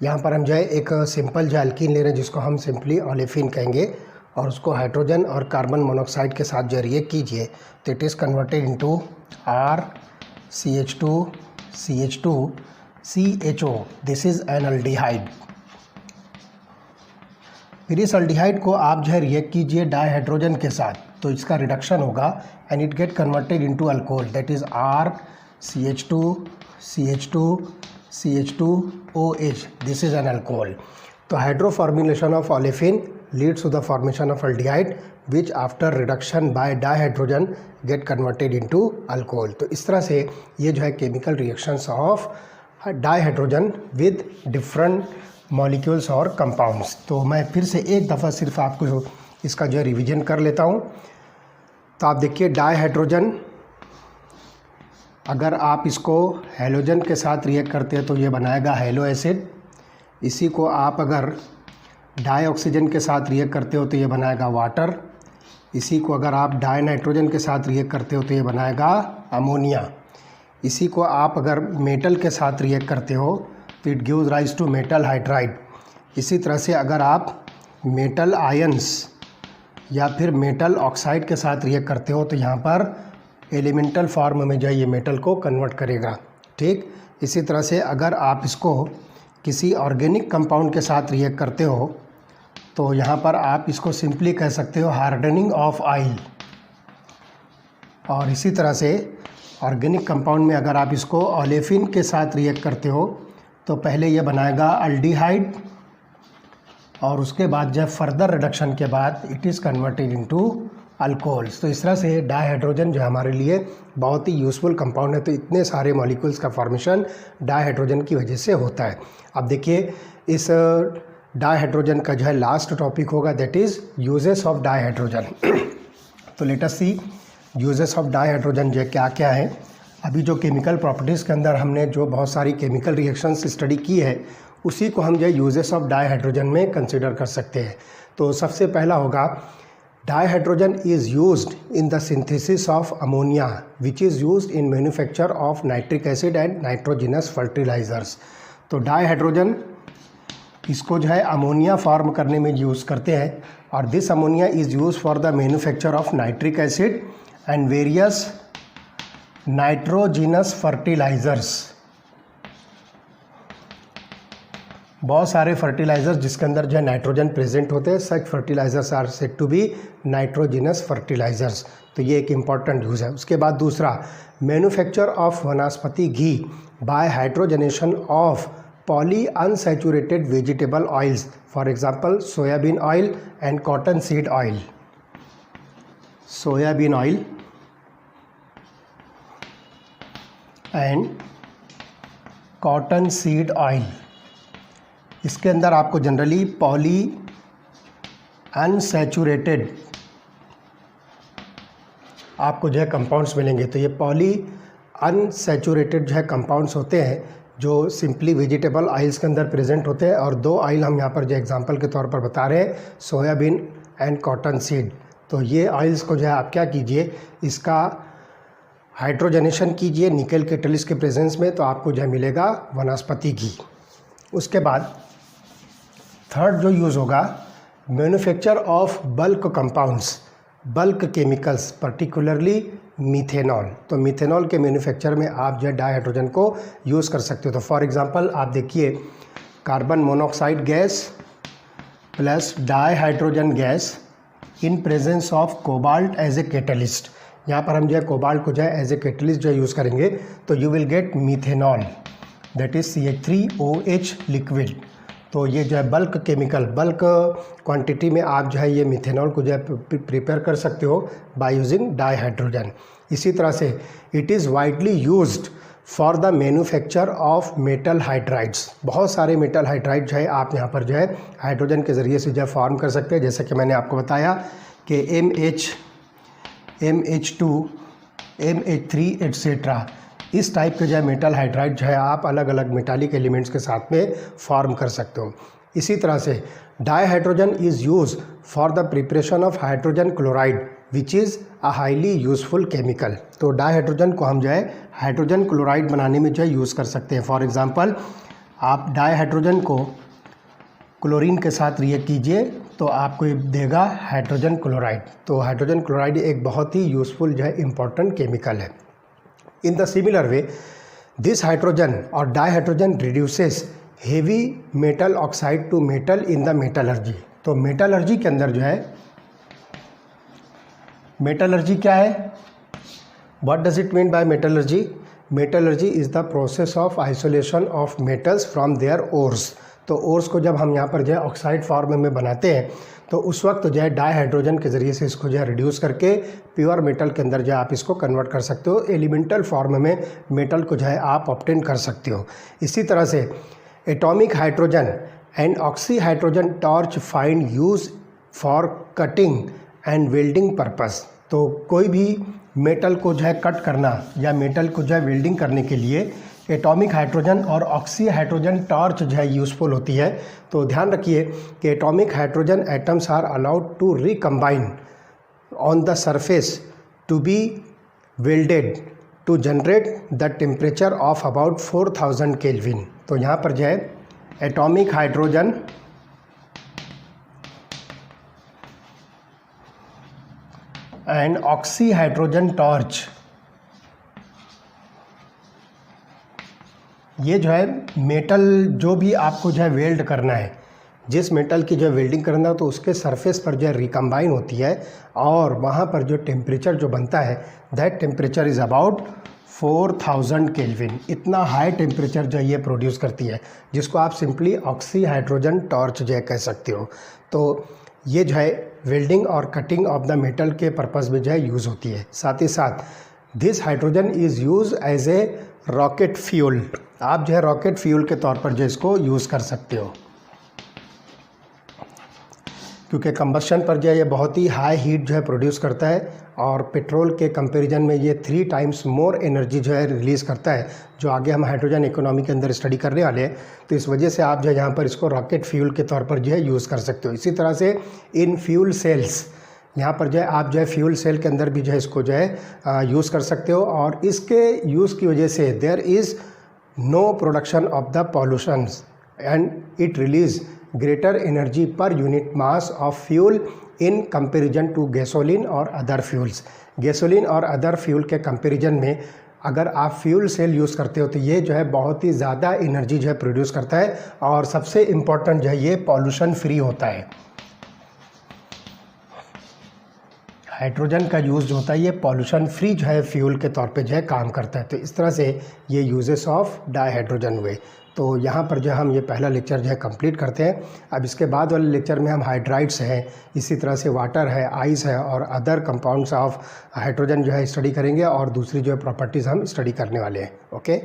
Speaker 1: यहाँ पर हम जो है एक सिंपल जो एल्कीन ले रहे हैं जिसको हम सिंपली ओलेफिन कहेंगे, और उसको हाइड्रोजन और कार्बन मोनोऑक्साइड के साथ जो रिएक्ट कीजिए तो it is converted into RCH2 CH2 CHO। This is N aldehyde. फिर इस अल्डिहाइड को आप जो है रिएक्ट कीजिए डायहाइड्रोजन के साथ तो इसका रिडक्शन होगा and it get converted into alcohol, that is RCH2 CH2 CH2OH। This is an alcohol. तो hydroformulation of olefin leads to the formation of aldehyde which after reduction by dihydrogen get converted into alcohol। तो इस तरह से ये जो है chemical reactions of dihydrogen with different molecules और compounds. तो मैं फिर से एक दफ़ा सिर्फ आपको इसका जो है रिवीजन कर लेता हूँ। तो आप देखिए डायहाइड्रोजन, अगर आप इसको हेलोजन के साथ रिएक्ट करते हैं तो ये बनाएगा हेलो एसिड। इसी को आप अगर डाई ऑक्सीजन के साथ रिएक्ट करते हो तो ये बनाएगा वाटर। इसी को अगर आप डाई नाइट्रोजन के साथ रिएक्ट करते हो तो ये बनाएगा अमोनिया। इसी को आप अगर मेटल के साथ रिएक्ट करते हो तो it gives rise to metal hydride. इसी तरह से अगर आप मेटल आयंस या फिर मेटल ऑक्साइड के साथ रिएक्ट करते हो तो यहाँ पर एलिमेंटल फॉर्म में जो है ये मेटल को कन्वर्ट करेगा, ठीक। इसी तरह से अगर आप इसको किसी ऑर्गेनिक कंपाउंड के साथ रिएक्ट करते हो तो यहाँ पर आप इसको सिंपली कह सकते हो हार्डनिंग ऑफ ऑयल। और इसी तरह से ऑर्गेनिक कंपाउंड में अगर आप इसको ओलेफिन के साथ रिएक्ट करते हो तो पहले ये बनाएगा अल्डिहाइड और उसके बाद जब फर्दर रिडक्शन के बाद it is converted into alcohols. तो इस तरह से डायहाइड्रोजन जो हमारे लिए बहुत ही यूज़फुल कंपाउंड है। तो इतने सारे मॉलिक्यूल्स का फॉर्मेशन डायहाइड्रोजन की वजह से होता है। अब देखिए इस डायहाइड्रोजन का जो है लास्ट टॉपिक होगा, that is uses of dihydrogen. तो let us see uses of dihydrogen जो क्या क्या है। अभी जो केमिकल प्रॉपर्टीज़ के अंदर हमने जो बहुत सारी केमिकल रिएक्शंस स्टडी की है उसी को हम जो है यूजेस ऑफ डाईहाइड्रोजन में कंसिडर कर सकते हैं। तो सबसे पहला होगा dihydrogen is used in the synthesis of ammonia which is used in manufacture of nitric acid and nitrogenous fertilisers. तो डाईहाइड्रोजन इसको जो है अमोनिया फॉर्म करने में यूज़ करते हैं और this ammonia is use for the manufacture of nitric acid and various nitrogenous fertilisers. बहुत सारे फर्टिलाइजर्स जिसके अंदर जो है नाइट्रोजन प्रेजेंट होते हैं, such fertilisers are said to be nitrogenous fertilisers. तो ये एक इम्पॉर्टेंट यूज़ है। उसके बाद दूसरा, manufacture of vanaspati ghee by hydrogenation of poly unsaturated vegetable oils, for example soyabean oil and cotton seed oil. Soyabean oil and cotton seed oil, इसके अंदर आपको जनरली पॉली अनसैचुरेटेड आपको जो है कंपाउंड्स मिलेंगे। तो ये पॉली अनसैचुरेटेड जो है कंपाउंड्स होते हैं जो सिंपली वेजिटेबल ऑयल्स के अंदर प्रेजेंट होते हैं। और दो ऑयल हम यहाँ पर जो एग्जांपल के तौर पर बता रहे हैं, सोयाबीन एंड कॉटन सीड। तो ये ऑयल्स को जो है आप क्या कीजिए, इसका हाइड्रोजनेशन कीजिए निकेल कैटलिस्ट के प्रेजेंस में, तो आपको जो है मिलेगा वनस्पति घी। उसके बाद थर्ड जो यूज़ होगा, manufacture of bulk compounds, bulk chemicals, particularly methanol. तो मीथेनॉल के मैन्युफैक्चर में आप जो है डाईहाइड्रोजन को यूज़ कर सकते हो। तो फॉर एग्जांपल आप देखिए, carbon monoxide gas plus dihydrogen gas in presence of cobalt as a catalyst. यहाँ पर हम जो है कोबाल्ट को जो है एज ए कैटलिस्ट जो है यूज़ करेंगे, तो you will gate methanol, that is CH3OH liquid. तो ये जो है बल्क केमिकल, बल्क क्वांटिटी में आप जो है ये मिथेनॉल को जो है प्रिपेयर कर सकते हो बाय यूजिंग डाईहाइड्रोजन। इसी तरह से it is widely used for the manufacture of metal hydrides. बहुत सारे मेटल हाइड्राइड जो है आप यहाँ पर जो है हाइड्रोजन के ज़रिए से जो है फॉर्म कर सकते हैं। जैसे कि मैंने आपको बताया कि MH2, MH3 एट्सेट्रा, इस टाइप के जो है मेटल हाइड्राइड जो है आप अलग अलग मेटालिक एलिमेंट्स के साथ में फॉर्म कर सकते हो। इसी तरह से dihydrogen is use for the preparation of hydrogen chloride which is a highly useful chemical. तो डाईहाइड्रोजन को हम जो है हाइड्रोजन क्लोराइड बनाने में जो है यूज़ कर सकते हैं। फॉर एग्ज़ाम्पल आप डाईहाइड्रोजन को क्लोरीन के साथ रिएक्ट कीजिए तो आपको ये देगा हाइड्रोजन क्लोराइड। तो हाइड्रोजन क्लोराइड एक बहुत ही यूज़फुल जो है इम्पॉर्टेंट केमिकल है। In the similar way, this hydrogen or dihydrogen reduces heavy metal oxide to metal in the metallurgy। तो मेटलर्जी के अंदर जो है, मेटलर्जी क्या है, what does it mean by metallurgy? Metallurgy is the process of isolation of metals from their ores। तो ores को जब हम यहाँ पर जो है ऑक्साइड फॉर्म में बनाते हैं तो उस वक्त जो है डाईहाइड्रोजन के ज़रिए से इसको जो है रिड्यूस करके प्योर मेटल के अंदर जो है आप इसको कन्वर्ट कर सकते हो। एलिमेंटल फॉर्म में मेटल को जो है आप ऑब्टेन कर सकते हो। इसी तरह से atomic hydrogen and oxy hydrogen torch find use for cutting and welding purpose. तो कोई भी मेटल को जो है कट करना या मेटल को जो है वेल्डिंग करने के लिए एटॉमिक हाइड्रोजन और ऑक्सी हाइड्रोजन टॉर्च जो है यूज़फुल होती है। तो ध्यान रखिए कि atomic hydrogen atoms are allowed to recombine on the surface to be welded to generate the temperature of about 4000 kelvin. तो यहाँ पर जो है atomic hydrogen and oxy hydrogen torch, ये जो है मेटल जो भी आपको जो है वेल्ड करना है, जिस मेटल की जो है वेल्डिंग करना है तो उसके सरफेस पर जो है रिकम्बाइन होती है और वहाँ पर जो टेम्परेचर जो बनता है that temperature is about 4000 kelvin. इतना हाई टेम्परेचर जो है ये प्रोड्यूस करती है, जिसको आप सिंपली ऑक्सी हाइड्रोजन टॉर्च जो है कह सकते हो। तो ये जो है वेल्डिंग और कटिंग ऑफ द मेटल के पर्पज़ में जो है यूज़ होती है। साथ ही साथ this hydrogen is use as a rocket fuel. आप जो है रॉकेट फ्यूल के तौर पर जो इसको यूज़ कर सकते हो। क्योंकि कंबस्शन पर जो है ये बहुत ही हाई हीट जो है प्रोड्यूस करता है और पेट्रोल के कंपैरिजन में ये 3 टाइम्स मोर एनर्जी जो है रिलीज़ करता है, जो आगे हम हाइड्रोजन इकोनॉमी के अंदर स्टडी करने वाले हैं। तो इस वजह से आप जो है यहाँ पर इसको रॉकेट फ्यूल के तौर पर जो है यूज़ कर सकते हो। इसी तरह से इन फ्यूल सेल्स, यहाँ पर जो है आप जो है फ्यूल सेल के अंदर भी जो है इसको जो है यूज़ कर सकते हो, और इसके यूज़ की वजह से there is no production of the pollutions and it release greater energy per unit mass of fuel in comparison to gasoline और अदर फ्यूल्स। गैसोलीन और अदर फ्यूल के कंपैरिजन में अगर आप फ्यूल सेल यूज़ करते हो तो ये जो है बहुत ही ज़्यादा एनर्जी जो है प्रोड्यूस करता है, और सबसे इम्पॉर्टेंट जो है ये पॉल्यूशन फ्री होता है। हाइड्रोजन का यूज़ जो होता है ये पॉल्यूशन फ्री जो है फ्यूल के तौर पे जो है काम करता है। तो इस तरह से ये यूजेस ऑफ डाईहाइड्रोजन हुए। तो यहाँ पर जो हम ये पहला लेक्चर जो है कंप्लीट करते हैं। अब इसके बाद वाले लेक्चर में हम हाइड्राइड्स हैं, इसी तरह से वाटर है, आइस है और अदर कंपाउंड्स ऑफ हाइड्रोजन जो है स्टडी करेंगे, और दूसरी जो है प्रॉपर्टीज़ हम स्टडी करने वाले हैं। ओके।